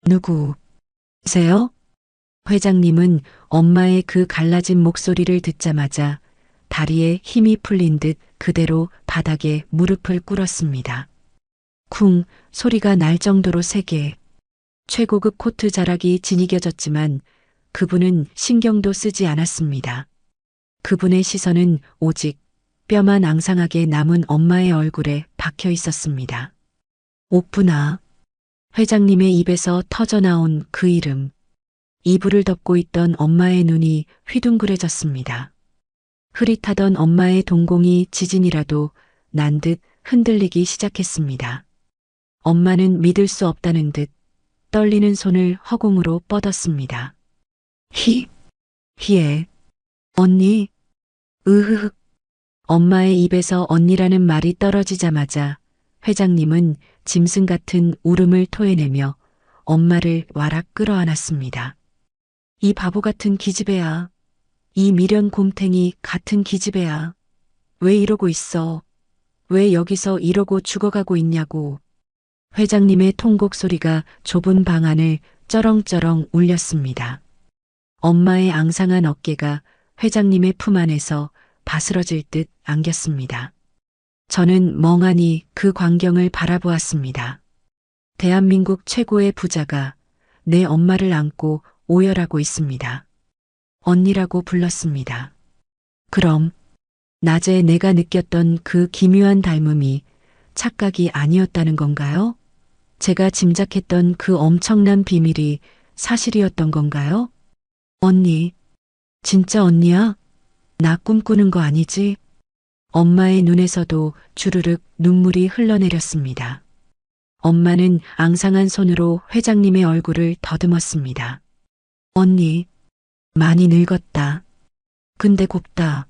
누구세요? 회장님은 엄마의 그 갈라진 목소리를 듣자마자 다리에 힘이 풀린 듯 그대로 바닥에 무릎을 꿇었습니다. 쿵 소리가 날 정도로 세게. 최고급 코트 자락이 지니겨졌지만 그분은 신경도 쓰지 않았습니다. 그분의 시선은 오직 뼈만 앙상하게 남은 엄마의 얼굴에 박혀 있었습니다. 옥분아. 회장님의 입에서 터져나온 그 이름. 이불을 덮고 있던 엄마의 눈이 휘둥그레졌습니다. 흐릿하던 엄마의 동공이 지진이라도 난 듯 흔들리기 시작했습니다. 엄마는 믿을 수 없다는 듯 떨리는 손을 허공으로 뻗었습니다. 희애. 언니. 으흐흑. 엄마의 입에서 언니라는 말이 떨어지자마자 회장님은 짐승 같은 울음을 토해내며 엄마를 와락 끌어안았습니다. 이 바보 같은 기집애야. 이 미련 곰탱이 같은 기집애야. 왜 이러고 있어? 왜 여기서 이러고 죽어가고 있냐고. 회장님의 통곡 소리가 좁은 방 안을 쩌렁쩌렁 울렸습니다. 엄마의 앙상한 어깨가 회장님의 품 안에서 바스러질 듯 안겼습니다. 저는 멍하니 그 광경을 바라보았습니다. 대한민국 최고의 부자가 내 엄마를 안고 오열하고 있습니다. 언니라고 불렀습니다. 그럼 낮에 내가 느꼈던 그 기묘한 닮음이 착각이 아니었다는 건가요? 제가 짐작했던 그 엄청난 비밀이 사실이었던 건가요? 언니, 진짜 언니야? 나 꿈꾸는 거 아니지? 엄마의 눈에서도 주르륵 눈물이 흘러내렸습니다. 엄마는 앙상한 손으로 회장님의 얼굴을 더듬었습니다. 언니, 많이 늙었다. 근데 곱다.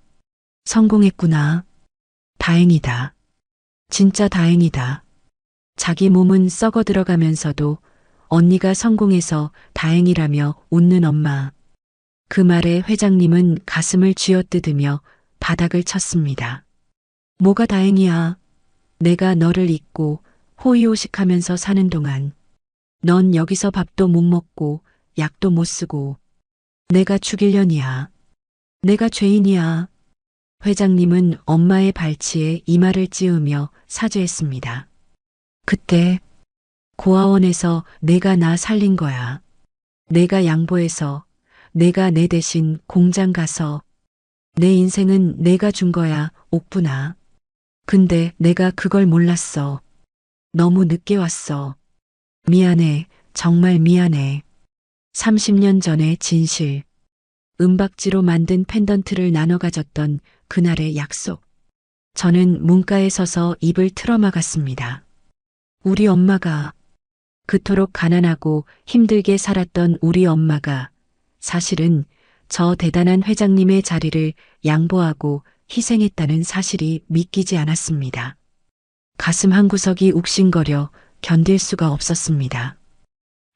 성공했구나. 다행이다. 진짜 다행이다. 자기 몸은 썩어 들어가면서도 언니가 성공해서 다행이라며 웃는 엄마. 그 말에 회장님은 가슴을 쥐어뜯으며 바닥을 쳤습니다. 뭐가 다행이야. 내가 너를 잊고 호의호식하면서 사는 동안 넌 여기서 밥도 못 먹고 약도 못 쓰고 내가 죽일년이야. 내가 죄인이야. 회장님은 엄마의 발치에 이마를 찌으며 사죄했습니다. 그때 고아원에서 내가 나 살린 거야. 내가 양보해서 내가 내 대신 공장 가서 내 인생은 내가 준 거야, 옥분아. 근데 내가 그걸 몰랐어. 너무 늦게 왔어. 미안해, 정말 미안해. 30년 전의 진실. 은박지로 만든 펜던트를 나눠 가졌던 그날의 약속. 저는 문가에 서서 입을 틀어막았습니다. 우리 엄마가 그토록 가난하고 힘들게 살았던 우리 엄마가 사실은 저 대단한 회장님의 자리를 양보하고 희생했다는 사실이 믿기지 않았습니다. 가슴 한구석이 욱신거려 견딜 수가 없었습니다.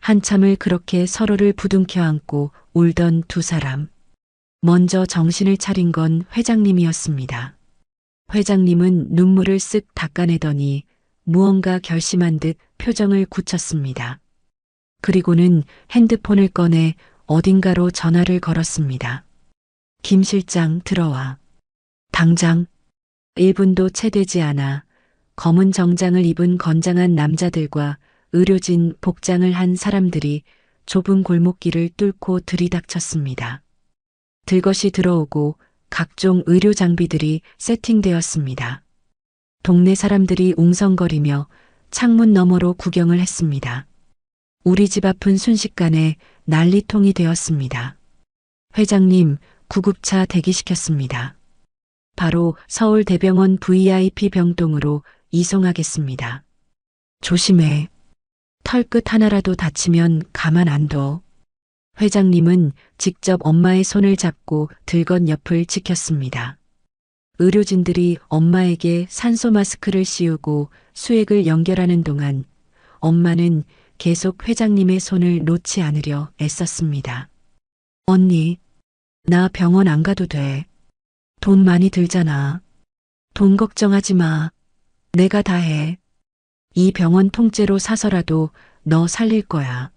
한참을 그렇게 서로를 부둥켜 안고 울던 두 사람. 먼저 정신을 차린 건 회장님이었습니다. 회장님은 눈물을 쓱 닦아내더니 무언가 결심한 듯 표정을 굳혔습니다. 그리고는 핸드폰을 꺼내 어딘가로 전화를 걸었습니다. 김 실장 들어와. 당장. 1분도 채 되지 않아 검은 정장을 입은 건장한 남자들과 의료진 복장을 한 사람들이 좁은 골목길을 뚫고 들이닥쳤습니다. 들것이 들어오고 각종 의료 장비들이 세팅되었습니다. 동네 사람들이 웅성거리며 창문 너머로 구경을 했습니다. 우리 집 앞은 순식간에 난리통이 되었습니다. 회장님, 구급차 대기시켰습니다. 바로 서울대병원 VIP 병동으로 이송하겠습니다. 조심해. 털끝 하나라도 다치면 가만 안 둬. 회장님은 직접 엄마의 손을 잡고 들건 옆을 지켰습니다. 의료진들이 엄마에게 산소 마스크를 씌우고 수액을 연결하는 동안 엄마는 계속 회장님의 손을 놓지 않으려 애썼습니다. 언니, 나 병원 안 가도 돼. 돈 많이 들잖아. 돈 걱정하지 마. 내가 다 해. 이 병원 통째로 사서라도 너 살릴 거야.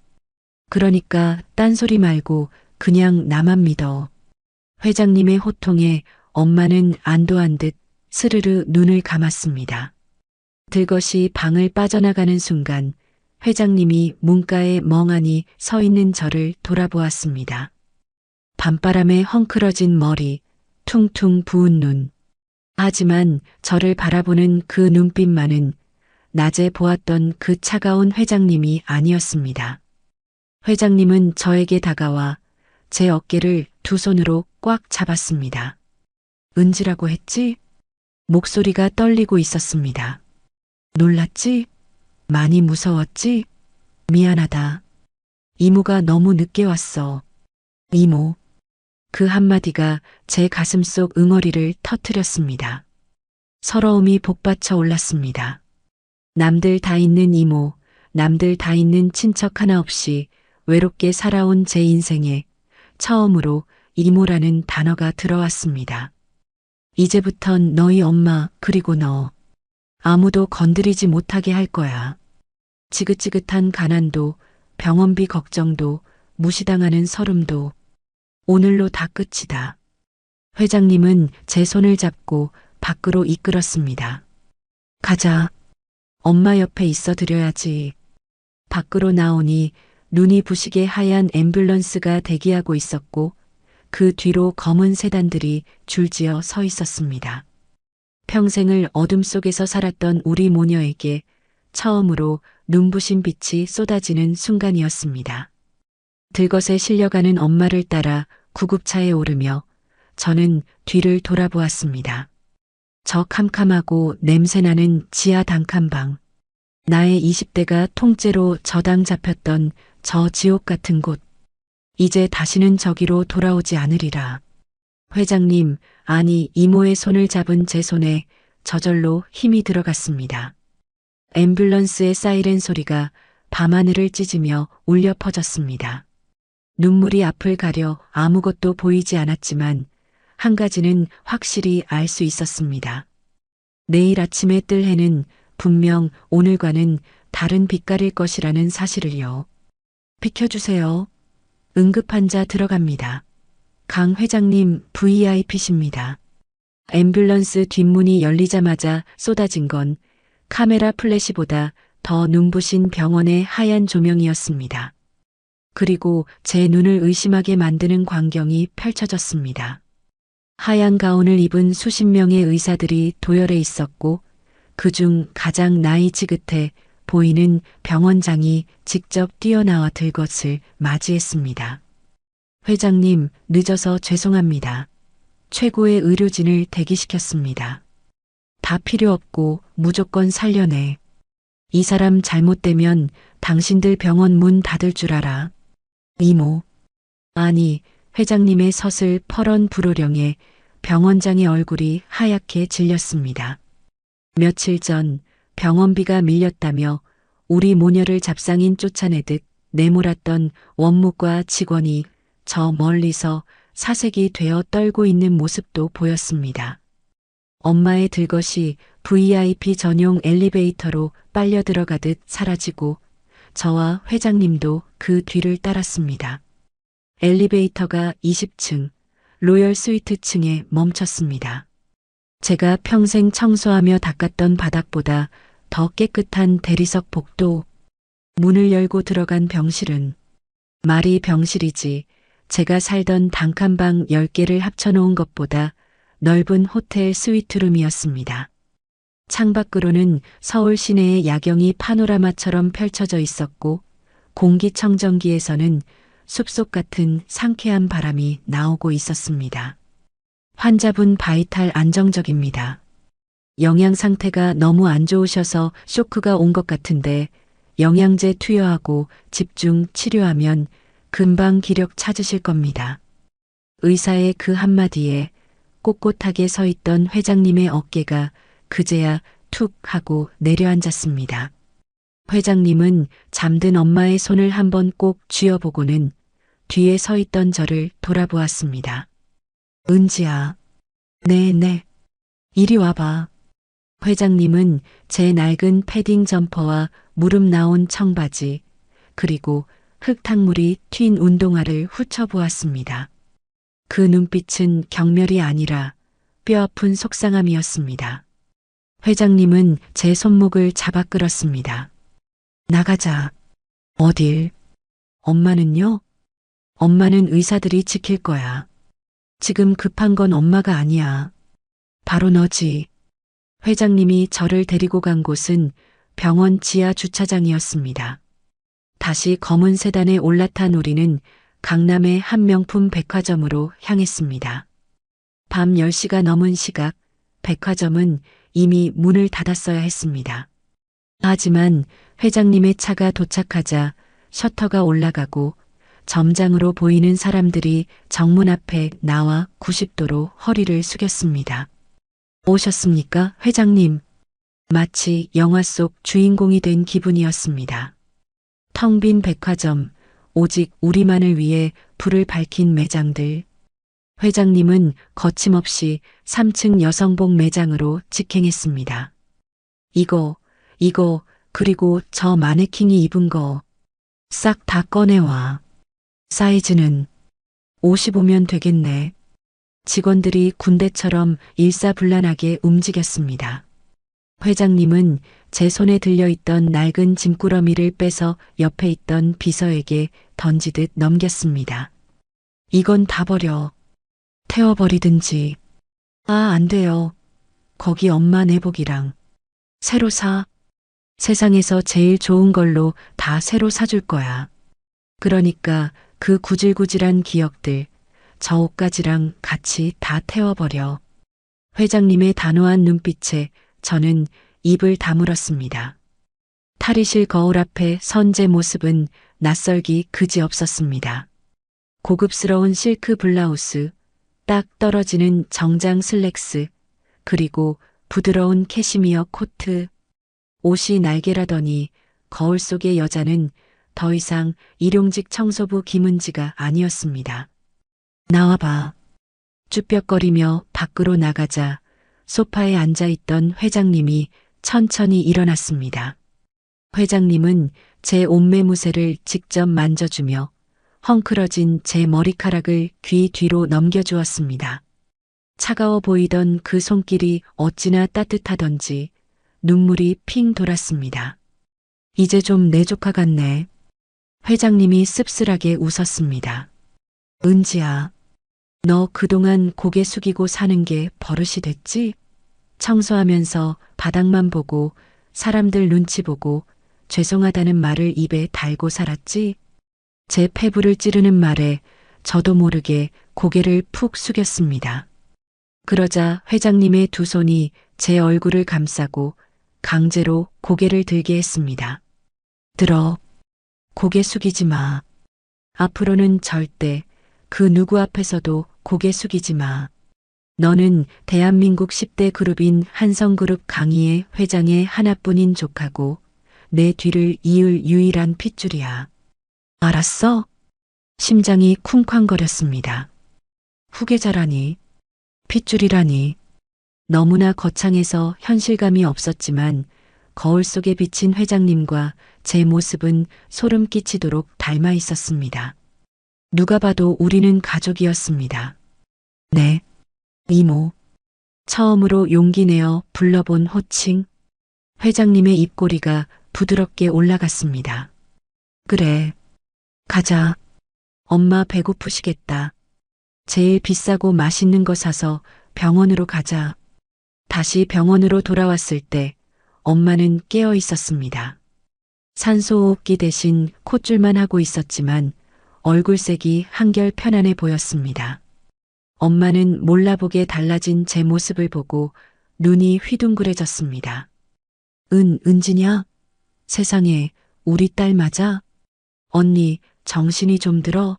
그러니까 딴소리 말고 그냥 나만 믿어. 회장님의 호통에 엄마는 안도한 듯 스르르 눈을 감았습니다. 들것이 방을 빠져나가는 순간 회장님이 문가에 멍하니 서 있는 저를 돌아보았습니다. 밤바람에 헝클어진 머리, 퉁퉁 부은 눈. 하지만 저를 바라보는 그 눈빛만은 낮에 보았던 그 차가운 회장님이 아니었습니다. 회장님은 저에게 다가와 제 어깨를 두 손으로 꽉 잡았습니다. 은지라고 했지? 목소리가 떨리고 있었습니다. 놀랐지? 많이 무서웠지? 미안하다. 이모가 너무 늦게 왔어. 이모. 그 한마디가 제 가슴속 응어리를 터뜨렸습니다. 서러움이 복받쳐 올랐습니다. 남들 다 있는 이모, 남들 다 있는 친척 하나 없이 외롭게 살아온 제 인생에 처음으로 이모라는 단어가 들어왔습니다. 이제부턴 너희 엄마 그리고 너 아무도 건드리지 못하게 할 거야. 지긋지긋한 가난도 병원비 걱정도 무시당하는 서름도 오늘로 다 끝이다. 회장님은 제 손을 잡고 밖으로 이끌었습니다. 가자. 엄마 옆에 있어 드려야지. 밖으로 나오니 눈이 부시게 하얀 앰뷸런스가 대기하고 있었고 그 뒤로 검은 세단들이 줄지어 서 있었습니다. 평생을 어둠 속에서 살았던 우리 모녀에게 처음으로 눈부신 빛이 쏟아지는 순간이었습니다. 들것에 실려가는 엄마를 따라 구급차에 오르며 저는 뒤를 돌아보았습니다. 저 캄캄하고 냄새나는 지하 단칸방. 나의 20대가 통째로 저당 잡혔던 저 지옥 같은 곳. 이제 다시는 저기로 돌아오지 않으리라. 회장님, 아니 이모의 손을 잡은 제 손에 저절로 힘이 들어갔습니다. 앰뷸런스의 사이렌 소리가 밤하늘을 찢으며 울려 퍼졌습니다. 눈물이 앞을 가려 아무것도 보이지 않았지만 한 가지는 확실히 알 수 있었습니다. 내일 아침에 뜰 해는 분명 오늘과는 다른 빛깔일 것이라는 사실을요. 비켜주세요. 응급환자 들어갑니다. 강 회장님 VIP십니다. 앰뷸런스 뒷문이 열리자마자 쏟아진 건 카메라 플래시보다 더 눈부신 병원의 하얀 조명이었습니다. 그리고 제 눈을 의심하게 만드는 광경이 펼쳐졌습니다. 하얀 가운을 입은 수십 명의 의사들이 도열해 있었고 그중 가장 나이 지긋해 보이는 병원장이 직접 뛰어나와 들 것을 맞이했습니다. 회장님, 늦어서 죄송합니다. 최고의 의료진을 대기시켰습니다. 다 필요 없고 무조건 살려내. 이 사람 잘못되면 당신들 병원 문 닫을 줄 알아. 이모. 아니, 회장님의 서슬 퍼런 불호령에 병원장의 얼굴이 하얗게 질렸습니다. 며칠 전 병원비가 밀렸다며 우리 모녀를 잡상인 쫓아내듯 내몰았던 원무과 직원이 저 멀리서 사색이 되어 떨고 있는 모습도 보였습니다. 엄마의 들것이 VIP 전용 엘리베이터로 빨려 들어가듯 사라지고 저와 회장님도 그 뒤를 따랐습니다. 엘리베이터가 20층, 로열 스위트층에 멈췄습니다. 제가 평생 청소하며 닦았던 바닥보다 더 깨끗한 대리석 복도, 문을 열고 들어간 병실은 말이 병실이지 제가 살던 단칸방 10개를 합쳐놓은 것보다 넓은 호텔 스위트룸이었습니다. 창밖으로는 서울 시내의 야경이 파노라마처럼 펼쳐져 있었고 공기청정기에서는 숲속 같은 상쾌한 바람이 나오고 있었습니다. 환자분 바이탈 안정적입니다. 영양 상태가 너무 안 좋으셔서 쇼크가 온 것 같은데 영양제 투여하고 집중 치료하면 금방 기력 찾으실 겁니다. 의사의 그 한마디에 꼿꼿하게 서 있던 회장님의 어깨가 그제야 툭 하고 내려앉았습니다. 회장님은 잠든 엄마의 손을 한번 꼭 쥐어보고는 뒤에 서 있던 저를 돌아보았습니다. 은지야. 네. 이리 와봐. 회장님은 제 낡은 패딩 점퍼와 무릎 나온 청바지, 그리고 흙탕물이 튄 운동화를 훑어보았습니다. 그 눈빛은 경멸이 아니라 뼈아픈 속상함이었습니다. 회장님은 제 손목을 잡아 끌었습니다. 나가자. 어딜? 엄마는요? 엄마는 의사들이 지킬 거야. 지금 급한 건 엄마가 아니야. 바로 너지. 회장님이 저를 데리고 간 곳은 병원 지하 주차장이었습니다. 다시 검은 세단에 올라탄 우리는 강남의 한 명품 백화점으로 향했습니다. 밤 10시가 넘은 시각, 백화점은 이미 문을 닫았어야 했습니다. 하지만 회장님의 차가 도착하자 셔터가 올라가고 점장으로 보이는 사람들이 정문 앞에 나와 90도로 허리를 숙였습니다. 오셨습니까, 회장님? 마치 영화 속 주인공이 된 기분이었습니다. 텅 빈 백화점, 오직 우리만을 위해 불을 밝힌 매장들. 회장님은 거침없이 3층 여성복 매장으로 직행했습니다. 이거, 그리고 저 마네킹이 입은 거 싹 다 꺼내와. 사이즈는 55면 되겠네. 직원들이 군대처럼 일사불란하게 움직였습니다. 회장님은 제 손에 들려있던 낡은 짐꾸러미를 빼서 옆에 있던 비서에게 던지듯 넘겼습니다. 이건 다 버려. 태워버리든지. 안 돼요. 거기 엄마 내복이랑. 새로 사. 세상에서 제일 좋은 걸로 다 새로 사줄 거야. 그러니까 그 구질구질한 기억들, 저 옷가지랑 같이 다 태워버려. 회장님의 단호한 눈빛에 저는 입을 다물었습니다. 탈의실 거울 앞에 선 제 모습은 낯설기 그지없었습니다. 고급스러운 실크 블라우스, 딱 떨어지는 정장 슬랙스, 그리고 부드러운 캐시미어 코트. 옷이 날개라더니 거울 속의 여자는 더 이상 일용직 청소부 김은지가 아니었습니다. 나와봐. 쭈뼛거리며 밖으로 나가자 소파에 앉아있던 회장님이 천천히 일어났습니다. 회장님은 제 옷매무새를 직접 만져주며 헝클어진 제 머리카락을 귀 뒤로 넘겨주었습니다. 차가워 보이던 그 손길이 어찌나 따뜻하던지 눈물이 핑 돌았습니다. 이제 좀 내 조카 같네. 회장님이 씁쓸하게 웃었습니다. 은지야, 너 그동안 고개 숙이고 사는 게 버릇이 됐지? 청소하면서 바닥만 보고 사람들 눈치 보고 죄송하다는 말을 입에 달고 살았지? 제 폐부를 찌르는 말에 저도 모르게 고개를 푹 숙였습니다. 그러자 회장님의 두 손이 제 얼굴을 감싸고 강제로 고개를 들게 했습니다. 들어. 고개 숙이지 마. 앞으로는 절대 그 누구 앞에서도 고개 숙이지 마. 너는 대한민국 10대 그룹인 한성그룹 강희의 회장의 하나뿐인 조카고 내 뒤를 이을 유일한 핏줄이야. 알았어? 심장이 쿵쾅거렸습니다. 후계자라니, 핏줄이라니. 너무나 거창해서 현실감이 없었지만 거울 속에 비친 회장님과 제 모습은 소름 끼치도록 닮아 있었습니다. 누가 봐도 우리는 가족이었습니다. 네, 이모. 처음으로 용기 내어 불러본 호칭. 회장님의 입꼬리가 부드럽게 올라갔습니다. 그래, 가자. 엄마 배고프시겠다. 제일 비싸고 맛있는 거 사서 병원으로 가자. 다시 병원으로 돌아왔을 때 엄마는 깨어 있었습니다. 산소호흡기 대신 콧줄만 하고 있었지만 얼굴색이 한결 편안해 보였습니다. 엄마는 몰라보게 달라진 제 모습을 보고 눈이 휘둥그레졌습니다. 은지냐? 세상에, 우리 딸 맞아? 언니, 정신이 좀 들어?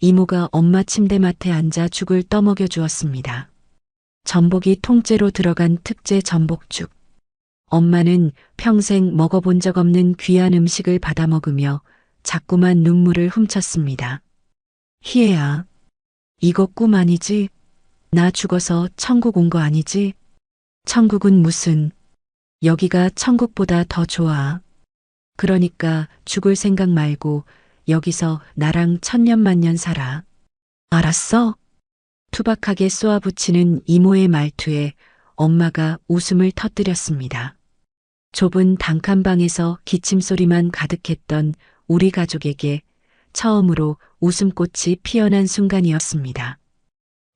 이모가 엄마 침대맡에 앉아 죽을 떠먹여 주었습니다. 전복이 통째로 들어간 특제 전복죽. 엄마는 평생 먹어본 적 없는 귀한 음식을 받아 먹으며 자꾸만 눈물을 훔쳤습니다. 희애야, 이거 꿈 아니지? 나 죽어서 천국 온 거 아니지? 천국은 무슨, 여기가 천국보다 더 좋아. 그러니까 죽을 생각 말고 여기서 나랑 천년만년 살아. 알았어? 투박하게 쏘아붙이는 이모의 말투에 엄마가 웃음을 터뜨렸습니다. 좁은 단칸방에서 기침소리만 가득했던 우리 가족에게 처음으로 웃음꽃이 피어난 순간이었습니다.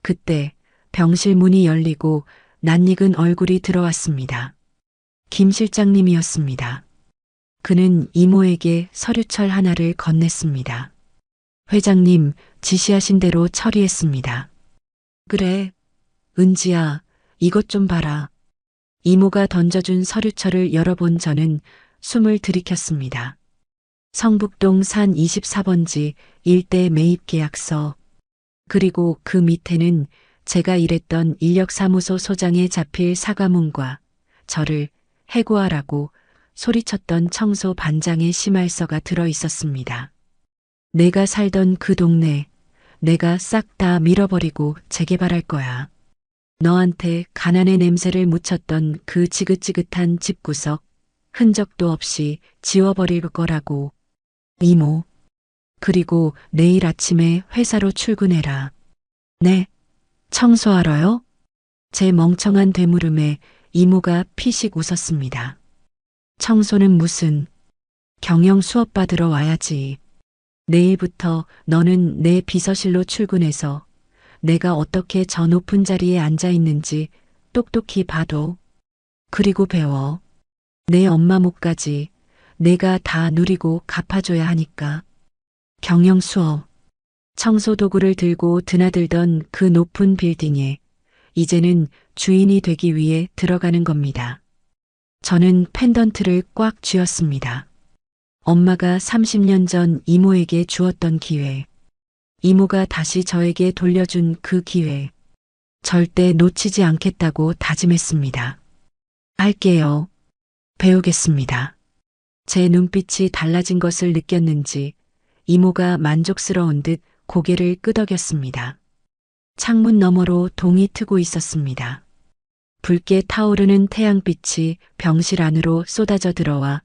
그때 병실 문이 열리고 낯익은 얼굴이 들어왔습니다. 김 실장님이었습니다. 그는 이모에게 서류철 하나를 건넸습니다. 회장님, 지시하신 대로 처리했습니다. 그래, 은지야, 이것 좀 봐라. 이모가 던져준 서류철을 열어본 저는 숨을 들이켰습니다. 성북동 산 24번지 일대 매입 계약서. 그리고 그 밑에는 제가 일했던 인력사무소 소장에 잡힐 사과문과 저를 해고하라고 소리쳤던 청소 반장의 심할서가 들어 있었습니다. 내가 살던 그 동네, 내가 싹 다 밀어버리고 재개발할 거야. 너한테 가난의 냄새를 묻혔던 그 지긋지긋한 집구석, 흔적도 없이 지워버릴 거라고. 이모. 그리고 내일 아침에 회사로 출근해라. 네. 청소하러요? 제 멍청한 되물음에 이모가 피식 웃었습니다. 청소는 무슨, 경영 수업 받으러 와야지. 내일부터 너는 내 비서실로 출근해서 내가 어떻게 저 높은 자리에 앉아 있는지 똑똑히 봐도. 그리고 배워. 내 엄마 몫까지 내가 다 누리고 갚아줘야 하니까. 경영 수업. 청소 도구를 들고 드나들던 그 높은 빌딩에 이제는 주인이 되기 위해 들어가는 겁니다. 저는 펜던트를 꽉 쥐었습니다. 엄마가 30년 전 이모에게 주었던 기회. 이모가 다시 저에게 돌려준 그 기회. 절대 놓치지 않겠다고 다짐했습니다. 할게요. 배우겠습니다. 제 눈빛이 달라진 것을 느꼈는지 이모가 만족스러운 듯 고개를 끄덕였습니다. 창문 너머로 동이 트고 있었습니다. 붉게 타오르는 태양빛이 병실 안으로 쏟아져 들어와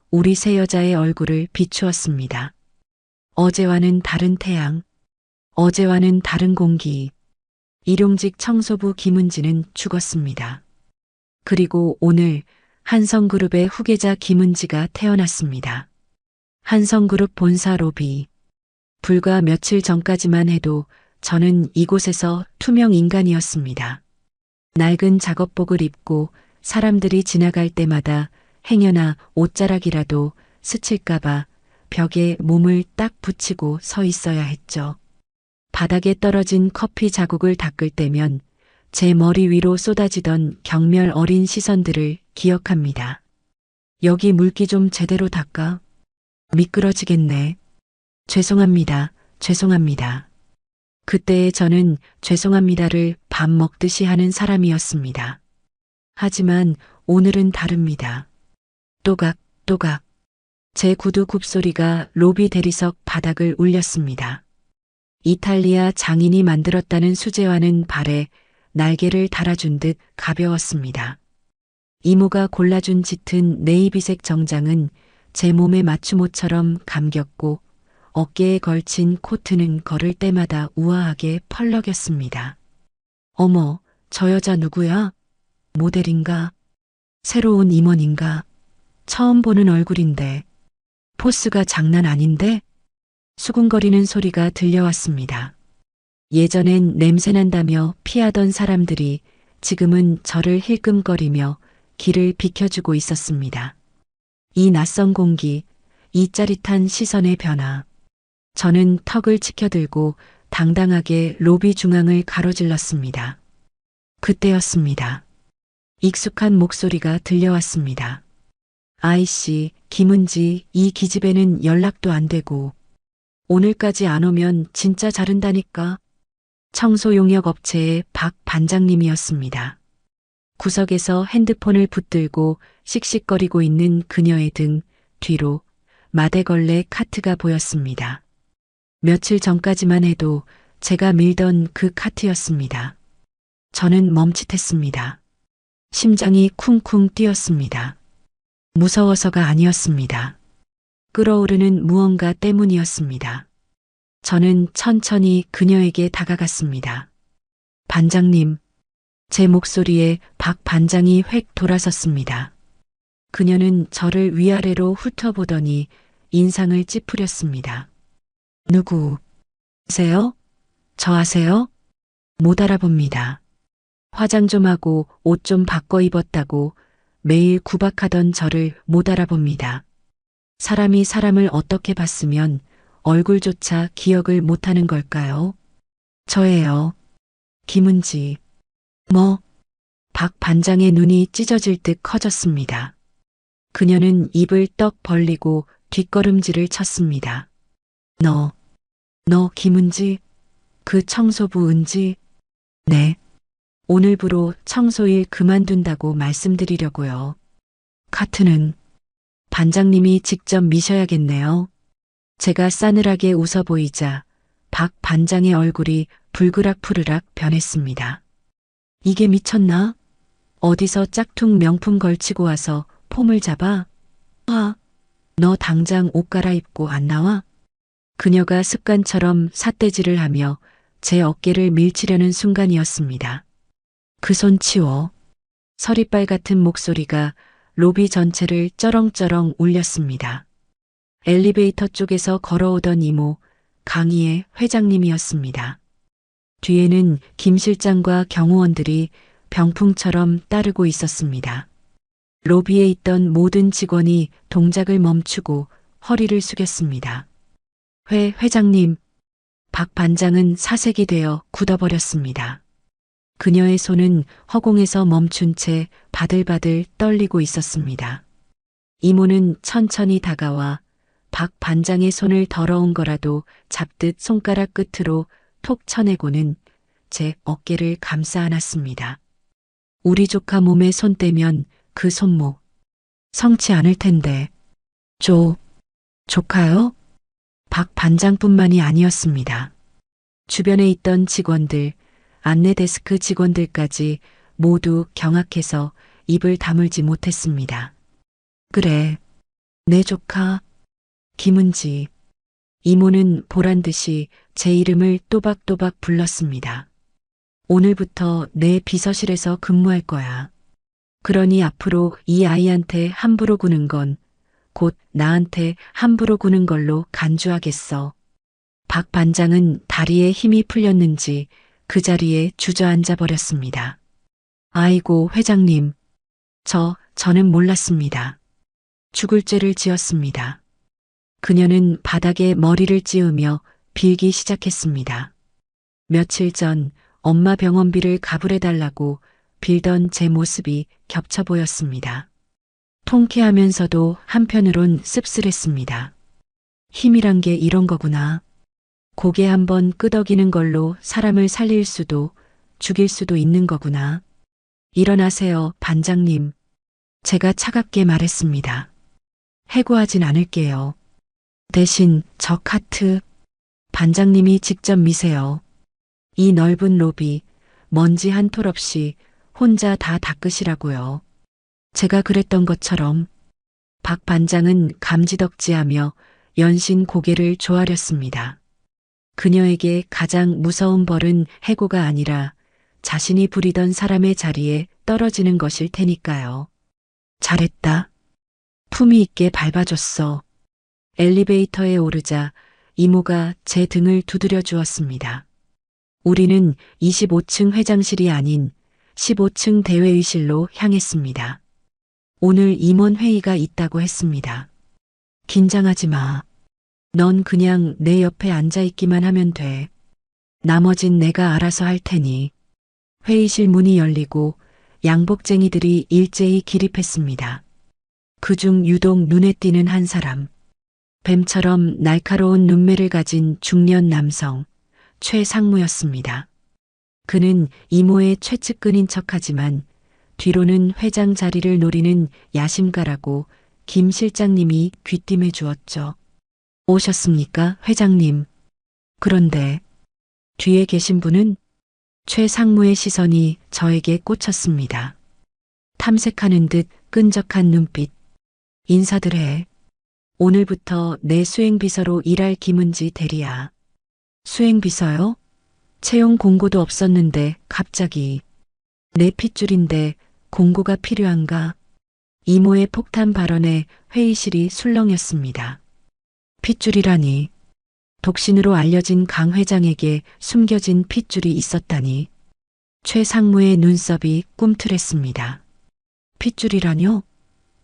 우리 세 여자의 얼굴을 비추었습니다. 어제와는 다른 태양, 어제와는 다른 공기. 일용직 청소부 김은지는 죽었습니다. 그리고 오늘 한성그룹의 후계자 김은지가 태어났습니다. 한성그룹 본사 로비. 불과 며칠 전까지만 해도 저는 이곳에서 투명 인간이었습니다. 낡은 작업복을 입고 사람들이 지나갈 때마다 행여나 옷자락이라도 스칠까봐 벽에 몸을 딱 붙이고 서 있어야 했죠. 바닥에 떨어진 커피 자국을 닦을 때면 제 머리 위로 쏟아지던 경멸 어린 시선들을 기억합니다. 여기 물기 좀 제대로 닦아. 미끄러지겠네. 죄송합니다. 죄송합니다. 그때의 저는 죄송합니다를 밥 먹듯이 하는 사람이었습니다. 하지만 오늘은 다릅니다. 또각, 또각. 제 구두 굽소리가 로비 대리석 바닥을 울렸습니다. 이탈리아 장인이 만들었다는 수제화는 발에 날개를 달아준 듯 가벼웠습니다. 이모가 골라준 짙은 네이비색 정장은 제 몸에 맞춤옷처럼 감겼고 어깨에 걸친 코트는 걸을 때마다 우아하게 펄럭였습니다. 어머, 저 여자 누구야? 모델인가? 새로운 임원인가? 처음 보는 얼굴인데. 포스가 장난 아닌데? 수군거리는 소리가 들려왔습니다. 예전엔 냄새난다며 피하던 사람들이 지금은 저를 힐끔거리며 길을 비켜주고 있었습니다. 이 낯선 공기, 이 짜릿한 시선의 변화. 저는 턱을 치켜들고 당당하게 로비 중앙을 가로질렀습니다. 그때였습니다. 익숙한 목소리가 들려왔습니다. 아이씨, 김은지, 이 기집애는 연락도 안 되고 오늘까지 안 오면 진짜 자른다니까. 청소용역 업체의 박 반장님이었습니다. 구석에서 핸드폰을 붙들고 씩씩거리고 있는 그녀의 등 뒤로 마대걸레 카트가 보였습니다. 며칠 전까지만 해도 제가 밀던 그 카트였습니다. 저는 멈칫했습니다. 심장이 쿵쿵 뛰었습니다. 무서워서가 아니었습니다. 끓어오르는 무언가 때문이었습니다. 저는 천천히 그녀에게 다가갔습니다. 반장님, 제 목소리에 박 반장이 획 돌아섰습니다. 그녀는 저를 위아래로 훑어보더니 인상을 찌푸렸습니다. 누구세요? 저 아세요? 못 알아봅니다. 화장 좀 하고 옷 좀 바꿔 입었다고 매일 구박하던 저를 못 알아봅니다. 사람이 사람을 어떻게 봤으면 얼굴조차 기억을 못하는 걸까요? 저예요. 김은지. 뭐? 박 반장의 눈이 찢어질 듯 커졌습니다. 그녀는 입을 떡 벌리고 뒷걸음질을 쳤습니다. 너 김은지? 그 청소부 은지? 네. 오늘부로 청소일 그만둔다고 말씀드리려고요. 카트는 반장님이 직접 미셔야겠네요. 제가 싸늘하게 웃어 보이자 박 반장의 얼굴이 불그락푸르락 변했습니다. 이게 미쳤나? 어디서 짝퉁 명품 걸치고 와서 폼을 잡아? 너 당장 옷 갈아입고 안 나와? 그녀가 습관처럼 삿대질을 하며 제 어깨를 밀치려는 순간이었습니다. 그 손 치워. 서리빨 같은 목소리가 로비 전체를 쩌렁쩌렁 울렸습니다. 엘리베이터 쪽에서 걸어오던 이모, 강희의 회장님이었습니다. 뒤에는 김 실장과 경호원들이 병풍처럼 따르고 있었습니다. 로비에 있던 모든 직원이 동작을 멈추고 허리를 숙였습니다. 회장님, 박 반장은 사색이 되어 굳어버렸습니다. 그녀의 손은 허공에서 멈춘 채 바들바들 떨리고 있었습니다. 이모는 천천히 다가와 박 반장의 손을 더러운 거라도 잡듯 손가락 끝으로 톡 쳐내고는 제 어깨를 감싸 안았습니다. 우리 조카 몸에 손 떼면 그 손목 성치 않을 텐데. 조카요? 박 반장뿐만이 아니었습니다. 주변에 있던 직원들, 안내 데스크 직원들까지 모두 경악해서 입을 다물지 못했습니다. 그래, 내 조카, 김은지. 이모는 보란듯이 제 이름을 또박또박 불렀습니다. 오늘부터 내 비서실에서 근무할 거야. 그러니 앞으로 이 아이한테 함부로 구는 건 곧 나한테 함부로 구는 걸로 간주하겠어. 박 반장은 다리에 힘이 풀렸는지 그 자리에 주저앉아 버렸습니다. 아이고, 회장님. 저는 몰랐습니다. 죽을 죄를 지었습니다. 그녀는 바닥에 머리를 찌우며 빌기 시작했습니다. 며칠 전 엄마 병원비를 가불해달라고 빌던 제 모습이 겹쳐 보였습니다. 통쾌하면서도 한편으론 씁쓸했습니다. 힘이란 게 이런 거구나. 고개 한번 끄덕이는 걸로 사람을 살릴 수도 죽일 수도 있는 거구나. 일어나세요, 반장님. 제가 차갑게 말했습니다. 해고하진 않을게요. 대신 저 카트 반장님이 직접 미세요. 이 넓은 로비 먼지 한 톨 없이 혼자 다 닦으시라고요. 제가 그랬던 것처럼. 박 반장은 감지덕지하며 연신 고개를 조아렸습니다. 그녀에게 가장 무서운 벌은 해고가 아니라 자신이 부리던 사람의 자리에 떨어지는 것일 테니까요. 잘했다. 품위 있게 밟아줬어. 엘리베이터에 오르자 이모가 제 등을 두드려 주었습니다. 우리는 25층 회장실이 아닌 15층 대회의실로 향했습니다. 오늘 임원 회의가 있다고 했습니다. 긴장하지 마. 넌 그냥 내 옆에 앉아있기만 하면 돼. 나머진 내가 알아서 할 테니. 회의실 문이 열리고 양복쟁이들이 일제히 기립했습니다. 그중 유독 눈에 띄는 한 사람. 뱀처럼 날카로운 눈매를 가진 중년 남성, 최상무였습니다. 그는 이모의 최측근인 척하지만 뒤로는 회장 자리를 노리는 야심가라고 김 실장님이 귀띔해 주었죠. 오셨습니까, 회장님? 그런데 뒤에 계신 분은? 최상무의 시선이 저에게 꽂혔습니다. 탐색하는 듯 끈적한 눈빛. 인사들 해. 오늘부터 내 수행비서로 일할 김은지 대리야. 수행비서요? 채용 공고도 없었는데 갑자기. 내 핏줄인데 공고가 필요한가? 이모의 폭탄 발언에 회의실이 술렁였습니다. 핏줄이라니. 독신으로 알려진 강 회장에게 숨겨진 핏줄이 있었다니. 최상무의 눈썹이 꿈틀했습니다. 핏줄이라뇨?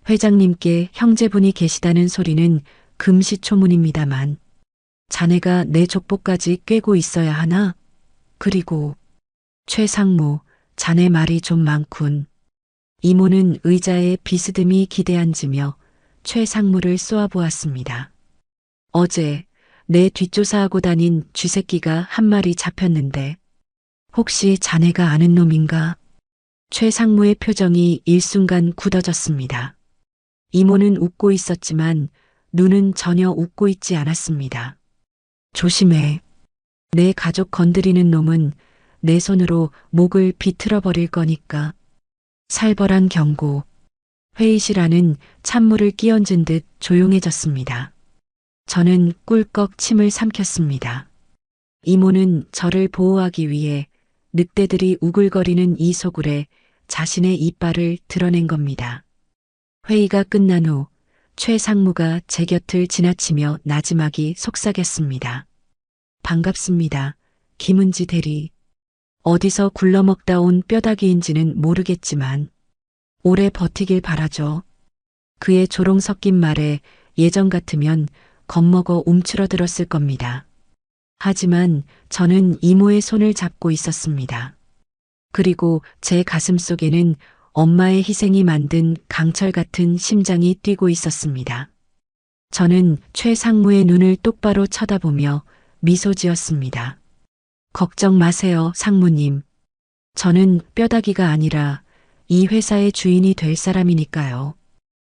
회장님께 형제분이 계시다는 소리는 금시초문입니다만 자네가 내 족보까지 꿰고 있어야 하나? 그리고 최상무, 자네 말이 좀 많군. 이모는 의자에 비스듬히 기대앉으며 최상무를 쏘아보았습니다. 어제 내 뒷조사하고 다닌 쥐새끼가 한 마리 잡혔는데 혹시 자네가 아는 놈인가? 최상무의 표정이 일순간 굳어졌습니다. 이모는 웃고 있었지만 눈은 전혀 웃고 있지 않았습니다. 조심해. 내 가족 건드리는 놈은 내 손으로 목을 비틀어 버릴 거니까. 살벌한 경고. 회의실 안은 찬물을 끼얹은 듯 조용해졌습니다. 저는 꿀꺽 침을 삼켰습니다. 이모는 저를 보호하기 위해 늑대들이 우글거리는 이 소굴에 자신의 이빨을 드러낸 겁니다. 회의가 끝난 후 최상무가 제 곁을 지나치며 나지막이 속삭였습니다. 반갑습니다. 김은지 대리. 어디서 굴러먹다 온 뼈다귀인지는 모르겠지만 오래 버티길 바라죠. 그의 조롱 섞인 말에 예전 같으면 겁먹어 움츠러들었을 겁니다. 하지만 저는 이모의 손을 잡고 있었습니다. 그리고 제 가슴 속에는 엄마의 희생이 만든 강철 같은 심장이 뛰고 있었습니다. 저는 최 상무의 눈을 똑바로 쳐다보며 미소 지었습니다. 걱정 마세요, 상무님. 저는 뼈다귀가 아니라 이 회사의 주인이 될 사람이니까요.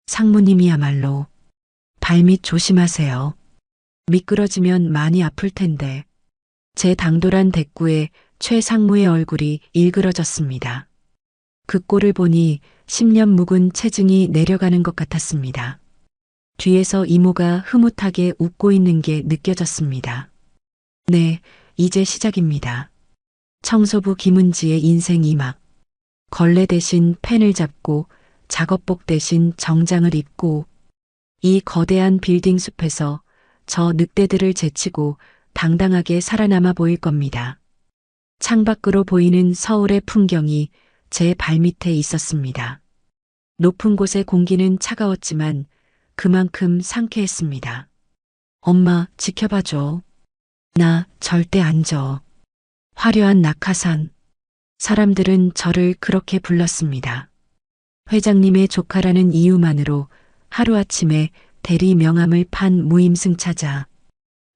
상무님이야말로 발밑 조심하세요. 미끄러지면 많이 아플 텐데. 제 당돌한 대꾸에 최 상무의 얼굴이 일그러졌습니다. 그 꼴을 보니 10년 묵은 체증이 내려가는 것 같았습니다. 뒤에서 이모가 흐뭇하게 웃고 있는 게 느껴졌습니다. 네, 이제 시작입니다. 청소부 김은지의 인생 2막. 걸레 대신 펜을 잡고 작업복 대신 정장을 입고 이 거대한 빌딩 숲에서 저 늑대들을 제치고 당당하게 살아남아 보일 겁니다. 창밖으로 보이는 서울의 풍경이 제 발밑에 있었습니다. 높은 곳의 공기는 차가웠지만 그만큼 상쾌했습니다. 엄마, 지켜봐줘. 나 절대 안 져. 화려한 낙하산. 사람들은 저를 그렇게 불렀습니다. 회장님의 조카라는 이유만으로 하루아침에 대리 명함을 판 무임승차자.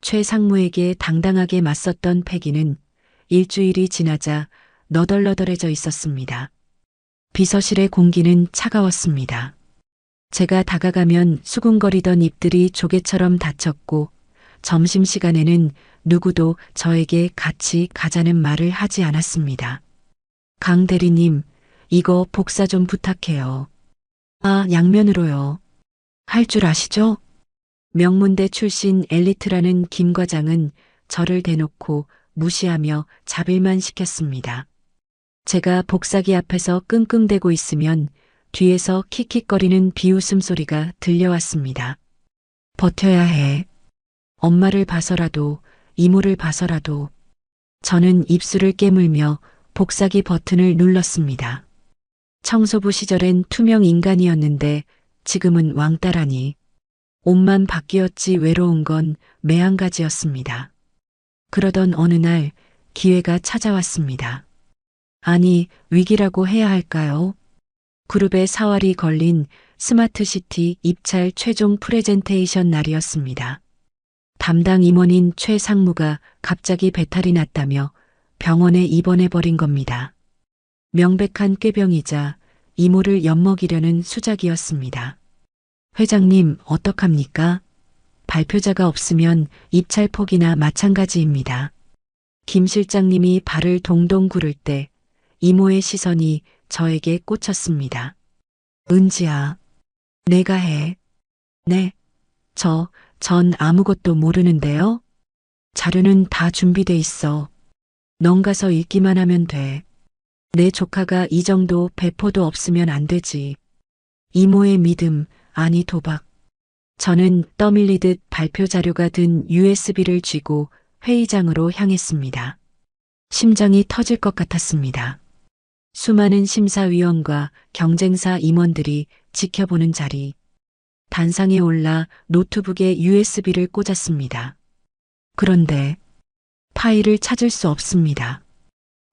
최 상무에게 당당하게 맞섰던 패기는 일주일이 지나자 너덜너덜해져 있었습니다. 비서실의 공기는 차가웠습니다. 제가 다가가면 수군거리던 입들이 조개처럼 닫혔고 점심시간에는 누구도 저에게 같이 가자는 말을 하지 않았습니다. 강 대리님, 이거 복사 좀 부탁해요. 아, 양면으로요. 할 줄 아시죠? 명문대 출신 엘리트라는 김 과장은 저를 대놓고 무시하며 잡일만 시켰습니다. 제가 복사기 앞에서 끙끙대고 있으면 뒤에서 킥킥거리는 비웃음 소리가 들려왔습니다. 버텨야 해. 엄마를 봐서라도, 이모를 봐서라도. 저는 입술을 깨물며 복사기 버튼을 눌렀습니다. 청소부 시절엔 투명 인간이었는데 지금은 왕따라니. 옷만 바뀌었지 외로운 건 매한가지였습니다. 그러던 어느 날 기회가 찾아왔습니다. 아니, 위기라고 해야 할까요? 그룹의 사활이 걸린 스마트시티 입찰 최종 프레젠테이션 날이었습니다. 담당 임원인 최 상무가 갑자기 배탈이 났다며 병원에 입원해 버린 겁니다. 명백한 꾀병이자 이모를 엿먹이려는 수작이었습니다. 회장님, 어떡합니까? 발표자가 없으면 입찰 포기나 마찬가지입니다. 김 실장님이 발을 동동 구를 때 이모의 시선이 저에게 꽂혔습니다. 은지야, 내가 해. 네, 전 아무것도 모르는데요. 자료는 다 준비돼 있어. 넌 가서 읽기만 하면 돼. 내 조카가 이 정도 배포도 없으면 안 되지. 이모의 믿음, 아니 도박. 저는 떠밀리듯 발표 자료가 든 USB를 쥐고 회의장으로 향했습니다. 심장이 터질 것 같았습니다. 수많은 심사위원과 경쟁사 임원들이 지켜보는 자리. 단상에 올라 노트북에 USB를 꽂았습니다. 그런데 파일을 찾을 수 없습니다.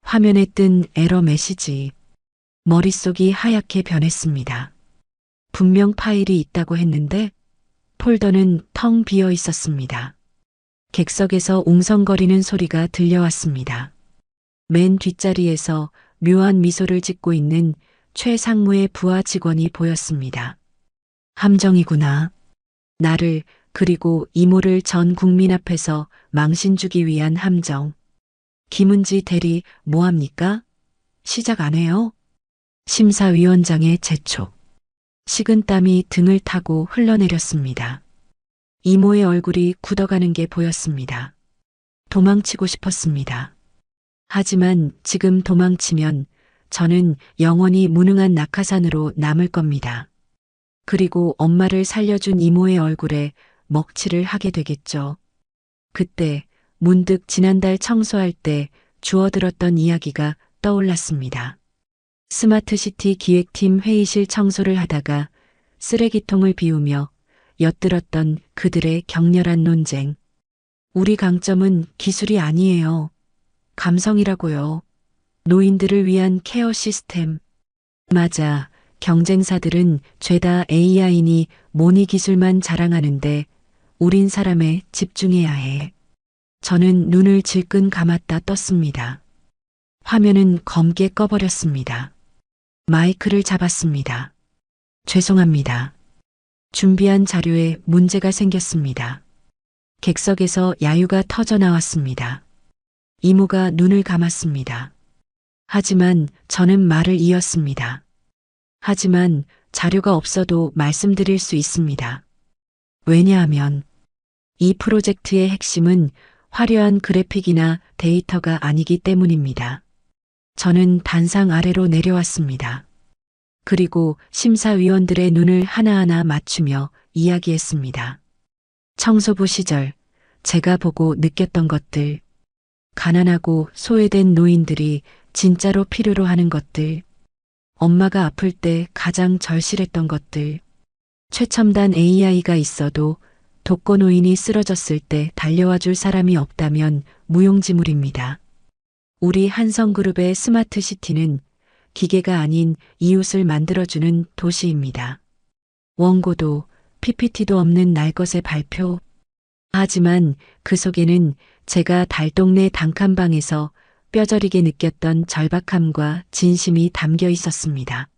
화면에 뜬 에러 메시지. 머릿속이 하얗게 변했습니다. 분명 파일이 있다고 했는데 폴더는 텅 비어 있었습니다. 객석에서 웅성거리는 소리가 들려왔습니다. 맨 뒷자리에서 묘한 미소를 짓고 있는 최 상무의 부하 직원이 보였습니다. 함정이구나. 나를 그리고 이모를 전 국민 앞에서 망신 주기 위한 함정. 김은지 대리 뭐합니까? 시작 안 해요? 심사위원장의 재촉. 식은땀이 등을 타고 흘러내렸습니다. 이모의 얼굴이 굳어가는 게 보였습니다. 도망치고 싶었습니다. 하지만 지금 도망치면 저는 영원히 무능한 낙하산으로 남을 겁니다. 그리고 엄마를 살려준 이모의 얼굴에 먹칠을 하게 되겠죠. 그때 문득 지난달 청소할 때 주워들었던 이야기가 떠올랐습니다. 스마트시티 기획팀 회의실 청소를 하다가 쓰레기통을 비우며 엿들었던 그들의 격렬한 논쟁. 우리 강점은 기술이 아니에요. 감성이라고요. 노인들을 위한 케어 시스템. 맞아. 경쟁사들은 죄다 AI니 모니 기술만 자랑하는데 우린 사람에 집중해야 해. 저는 눈을 질끈 감았다 떴습니다. 화면은 검게 꺼버렸습니다. 마이크를 잡았습니다. 죄송합니다. 준비한 자료에 문제가 생겼습니다. 객석에서 야유가 터져 나왔습니다. 이모가 눈을 감았습니다. 하지만 저는 말을 이었습니다. 하지만 자료가 없어도 말씀드릴 수 있습니다. 왜냐하면 이 프로젝트의 핵심은 화려한 그래픽이나 데이터가 아니기 때문입니다. 저는 단상 아래로 내려왔습니다. 그리고 심사위원들의 눈을 하나하나 맞추며 이야기했습니다. 청소부 시절 제가 보고 느꼈던 것들, 가난하고 소외된 노인들이 진짜로 필요로 하는 것들, 엄마가 아플 때 가장 절실했던 것들, 최첨단 AI가 있어도 독거노인이 쓰러졌을 때 달려와 줄 사람이 없다면 무용지물입니다. 우리 한성그룹의 스마트시티는 기계가 아닌 이웃을 만들어주는 도시입니다. 원고도 PPT도 없는 날것의 발표. 하지만 그 속에는 제가 달동네 단칸방에서 뼈저리게 느꼈던 절박함과 진심이 담겨 있었습니다.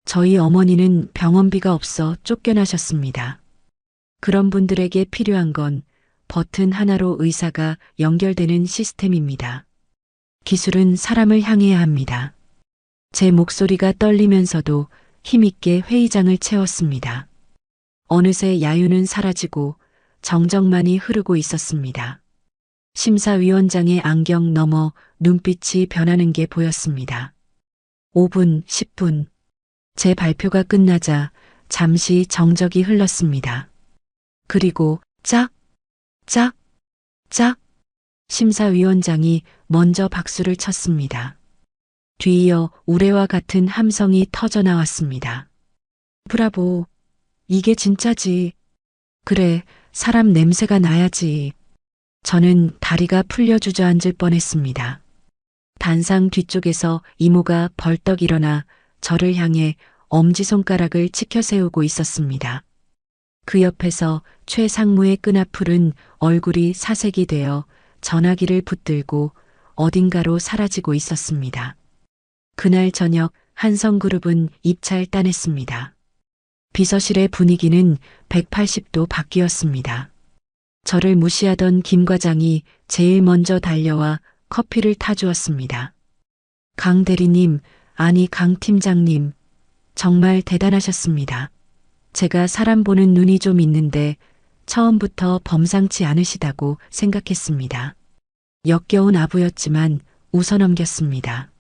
저희 어머니는 병원비가 없어 쫓겨나셨습니다. 그런 분들에게 필요한 건 버튼 하나로 의사가 연결되는 시스템입니다. 기술은 사람을 향해야 합니다. 제 목소리가 떨리면서도 힘있게 회의장을 채웠습니다. 어느새 야유는 사라지고 정적만이 흐르고 있었습니다. 심사위원장의 안경 너머 눈빛이 변하는 게 보였습니다. 5분, 10분. 제 발표가 끝나자 잠시 정적이 흘렀습니다. 그리고 짝, 짝, 짝. 심사위원장이 먼저 박수를 쳤습니다. 뒤이어 우레와 같은 함성이 터져 나왔습니다. 브라보. 이게 진짜지. 그래, 사람 냄새가 나야지. 저는 다리가 풀려 주저앉을 뻔했습니다. 단상 뒤쪽에서 이모가 벌떡 일어나 저를 향해 엄지손가락을 치켜 세우고 있었습니다. 그 옆에서 최상무의 끈앞풀은 얼굴이 사색이 되어 전화기를 붙들고 어딘가로 사라지고 있었습니다. 그날 저녁 한성그룹은 입찰 따냈습니다. 비서실의 분위기는 180도 바뀌었습니다. 저를 무시하던 김 과장이 제일 먼저 달려와 커피를 타주었습니다. 강 대리님, 아니 강 팀장님, 정말 대단하셨습니다. 제가 사람 보는 눈이 좀 있는데 처음부터 범상치 않으시다고 생각했습니다. 역겨운 아부였지만 웃어넘겼습니다.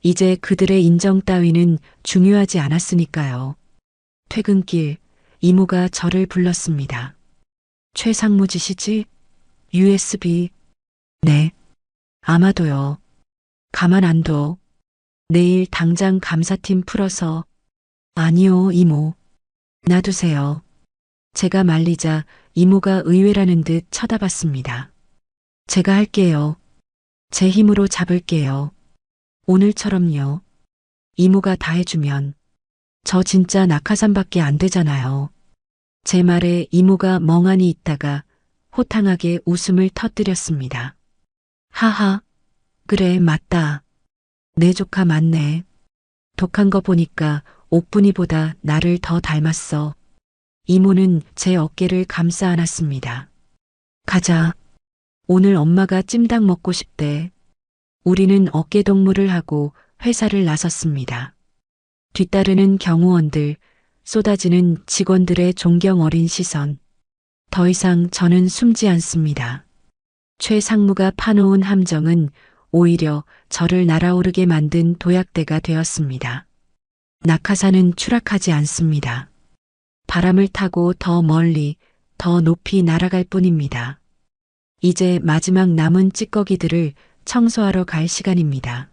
이제 그들의 인정 따위는 중요하지 않았으니까요. 퇴근길 이모가 저를 불렀습니다. 최상무지시지? USB. 네. 아마도요. 가만 안 둬. 내일 당장 감사팀 풀어서. 아니요, 이모. 놔두세요. 제가 말리자 이모가 의외라는 듯 쳐다봤습니다. 제가 할게요. 제 힘으로 잡을게요. 오늘처럼요. 이모가 다 해주면. 저 진짜 낙하산밖에 안 되잖아요. 제 말에 이모가 멍하니 있다가 호탕하게 웃음을 터뜨렸습니다. 하하, 그래 맞다. 내 조카 맞네. 독한 거 보니까 옥분이보다 나를 더 닮았어. 이모는 제 어깨를 감싸 안았습니다. 가자. 오늘 엄마가 찜닭 먹고 싶대. 우리는 어깨동무를 하고 회사를 나섰습니다. 뒤따르는 경호원들, 쏟아지는 직원들의 존경 어린 시선. 더 이상 저는 숨지 않습니다. 최상무가 파놓은 함정은 오히려 저를 날아오르게 만든 도약대가 되었습니다. 낙하산은 추락하지 않습니다. 바람을 타고 더 멀리, 더 높이 날아갈 뿐입니다. 이제 마지막 남은 찌꺼기들을 청소하러 갈 시간입니다.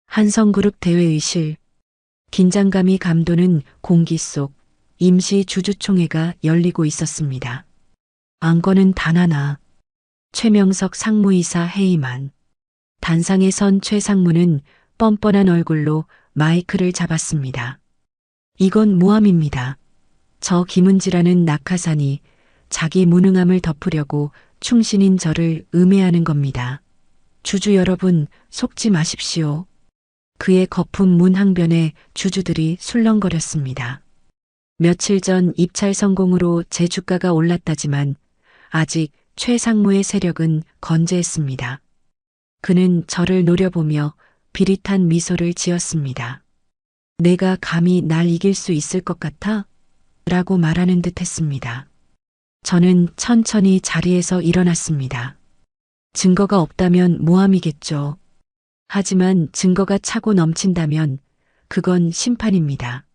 한성그룹 대회의실. 긴장감이 감도는 공기 속 임시 주주총회가 열리고 있었습니다. 안건은 단 하나. 최명석 상무이사 해임안. 단상에 선 최상무는 뻔뻔한 얼굴로 마이크를 잡았습니다. 이건 모함입니다. 저 김은지라는 낙하산이 자기 무능함을 덮으려고 충신인 저를 음해하는 겁니다. 주주 여러분, 속지 마십시오. 그의 거품 문 항변에 주주들이 술렁거렸습니다. 며칠 전 입찰 성공으로 제 주가가 올랐다지만 아직 최상무의 세력은 건재했습니다. 그는 저를 노려보며 비릿한 미소를 지었습니다. 내가 감히 날 이길 수 있을 것 같아? 라고 말하는 듯 했습니다. 저는 천천히 자리에서 일어났습니다. 증거가 없다면 모함이겠죠. 하지만 증거가 차고 넘친다면 그건 심판입니다.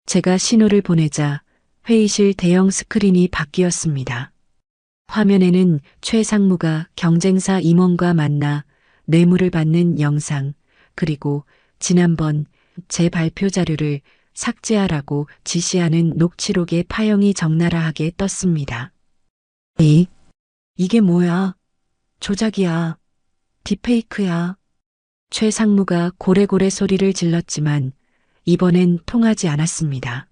제가 신호를 보내자 회의실 대형 스크린이 바뀌었습니다. 화면에는 최상무가 경쟁사 임원과 만나 뇌물을 받는 영상, 그리고 지난번 제 발표 자료를 삭제하라고 지시하는 녹취록의 파형이 적나라하게 떴습니다. 이게 뭐야? 조작이야. 딥페이크야. 최상무가 고래고래 소리를 질렀지만 이번엔 통하지 않았습니다.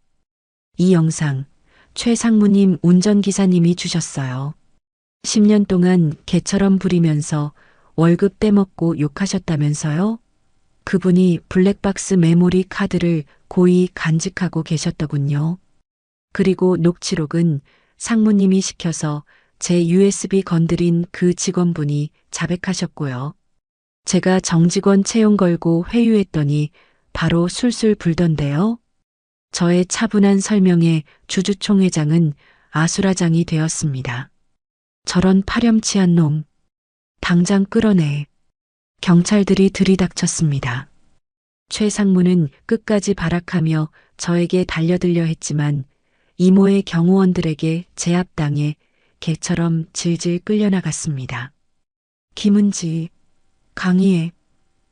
이 영상, 최상무님 운전기사님이 주셨어요. 10년 동안 개처럼 부리면서 월급 떼먹고 욕하셨다면서요? 그분이 블랙박스 메모리 카드를 고이 간직하고 계셨더군요. 그리고 녹취록은 상무님이 시켜서 제 USB 건드린 그 직원분이 자백하셨고요. 제가 정직원 채용 걸고 회유했더니 바로 술술 불던데요. 저의 차분한 설명에 주주총회장은 아수라장이 되었습니다. 저런 파렴치한 놈, 당장 끌어내. 경찰들이 들이닥쳤습니다. 최상무는 끝까지 발악하며 저에게 달려들려 했지만 이모의 경호원들에게 제압당해 개처럼 질질 끌려나갔습니다. 김은지, 강희애,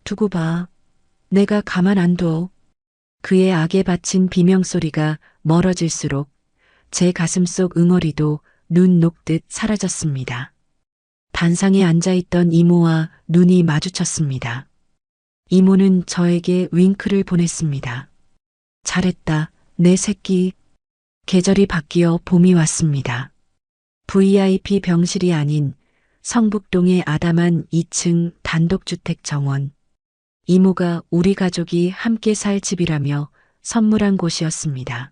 두고 봐. 내가 가만 안 둬. 그의 악에 바친 비명소리가 멀어질수록 제 가슴속 응어리도 눈 녹듯 사라졌습니다. 단상에 앉아있던 이모와 눈이 마주쳤습니다. 이모는 저에게 윙크를 보냈습니다. 잘했다, 내 새끼. 계절이 바뀌어 봄이 왔습니다. VIP 병실이 아닌 성북동의 아담한 2층 단독주택 정원. 이모가 우리 가족이 함께 살 집이라며 선물한 곳이었습니다.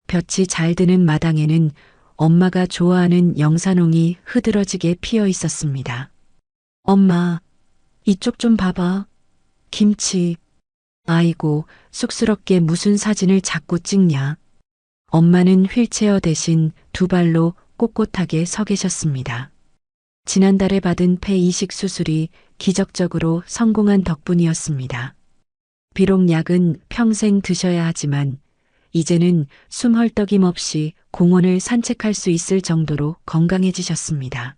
볕이 잘 드는 마당에는 엄마가 좋아하는 영산홍이 흐드러지게 피어 있었습니다. 엄마, 이쪽 좀 봐봐. 김치. 아이고, 쑥스럽게 무슨 사진을 자꾸 찍냐. 엄마는 휠체어 대신 두 발로 꼿꼿하게 서 계셨습니다. 지난달에 받은 폐 이식 수술이 기적적으로 성공한 덕분이었습니다. 비록 약은 평생 드셔야 하지만 이제는 숨 헐떡임 없이 공원을 산책할 수 있을 정도로 건강해지셨습니다.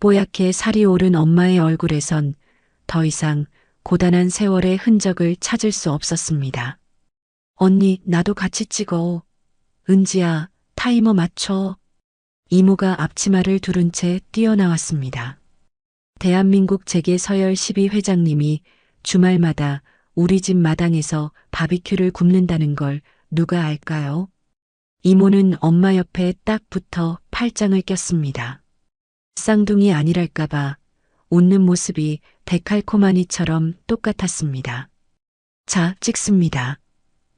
뽀얗게 살이 오른 엄마의 얼굴에선 더 이상 고단한 세월의 흔적을 찾을 수 없었습니다. 언니, 나도 같이 찍어. 은지야, 타이머 맞춰. 이모가 앞치마를 두른 채 뛰어나왔습니다. 대한민국 재계서열 12회장님이 주말마다 우리 집 마당에서 바비큐를 굽는다는 걸 누가 알까요? 이모는 엄마 옆에 딱 붙어 팔짱을 꼈습니다. 쌍둥이 아니랄까봐 웃는 모습이 데칼코마니처럼 똑같았습니다. 자, 찍습니다.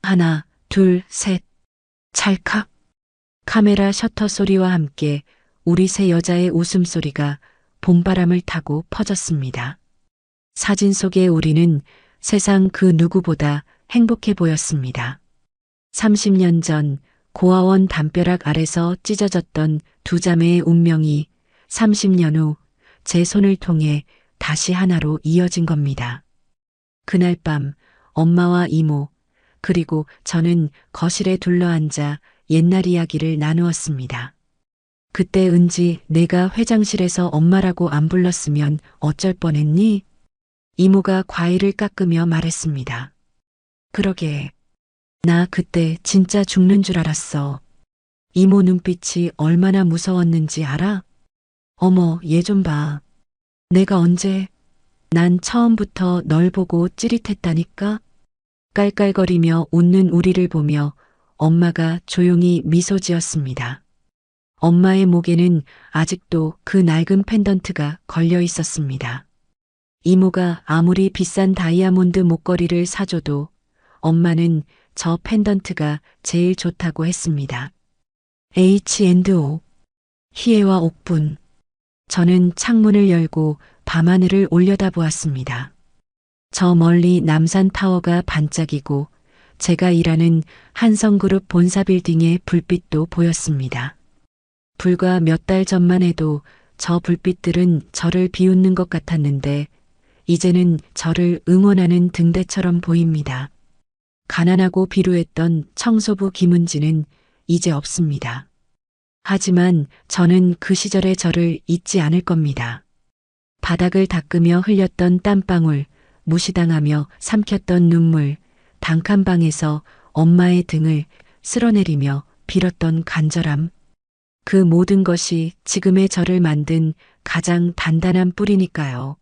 하나, 둘, 셋. 찰칵. 카메라 셔터 소리와 함께 우리 세 여자의 웃음소리가 봄바람을 타고 퍼졌습니다. 사진 속의 우리는 세상 그 누구보다 행복해 보였습니다. 30년 전 고아원 담벼락 아래서 찢어졌던 두 자매의 운명이 30년 후 제 손을 통해 다시 하나로 이어진 겁니다. 그날 밤 엄마와 이모 그리고 저는 거실에 둘러앉아 옛날 이야기를 나누었습니다. 그때 은지, 내가 회장실에서 엄마라고 안 불렀으면 어쩔 뻔했니? 이모가 과일을 깎으며 말했습니다. 그러게. 나 그때 진짜 죽는 줄 알았어. 이모 눈빛이 얼마나 무서웠는지 알아? 어머, 얘 좀 봐. 내가 언제? 난 처음부터 널 보고 찌릿했다니까? 깔깔거리며 웃는 우리를 보며 엄마가 조용히 미소 지었습니다. 엄마의 목에는 아직도 그 낡은 펜던트가 걸려 있었습니다. 이모가 아무리 비싼 다이아몬드 목걸이를 사줘도 엄마는 저 펜던트가 제일 좋다고 했습니다. H&O 희애와 옥분. 저는 창문을 열고 밤하늘을 올려다보았습니다. 저 멀리 남산타워가 반짝이고 제가 일하는 한성그룹 본사 빌딩의 불빛도 보였습니다. 불과 몇 달 전만 해도 저 불빛들은 저를 비웃는 것 같았는데 이제는 저를 응원하는 등대처럼 보입니다. 가난하고 비루했던 청소부 김은지는 이제 없습니다. 하지만 저는 그 시절의 저를 잊지 않을 겁니다. 바닥을 닦으며 흘렸던 땀방울, 무시당하며 삼켰던 눈물, 단칸방에서 엄마의 등을 쓸어내리며 빌었던 간절함. 그 모든 것이 지금의 저를 만든 가장 단단한 뿌리니까요.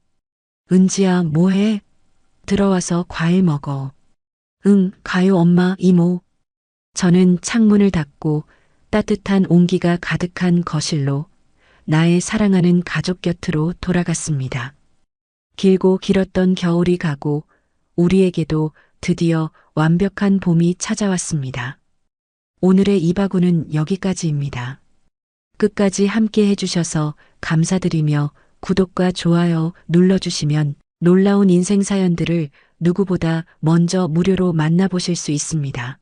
은지야, 뭐해? 들어와서 과일 먹어. 응, 가요 엄마, 이모. 저는 창문을 닫고 따뜻한 온기가 가득한 거실로 나의 사랑하는 가족 곁으로 돌아갔습니다. 길고 길었던 겨울이 가고 우리에게도 드디어 완벽한 봄이 찾아왔습니다. 오늘의 이바구는 여기까지입니다. 끝까지 함께 해주셔서 감사드리며 구독과 좋아요 눌러주시면 놀라운 인생 사연들을 누구보다 먼저 무료로 만나보실 수 있습니다.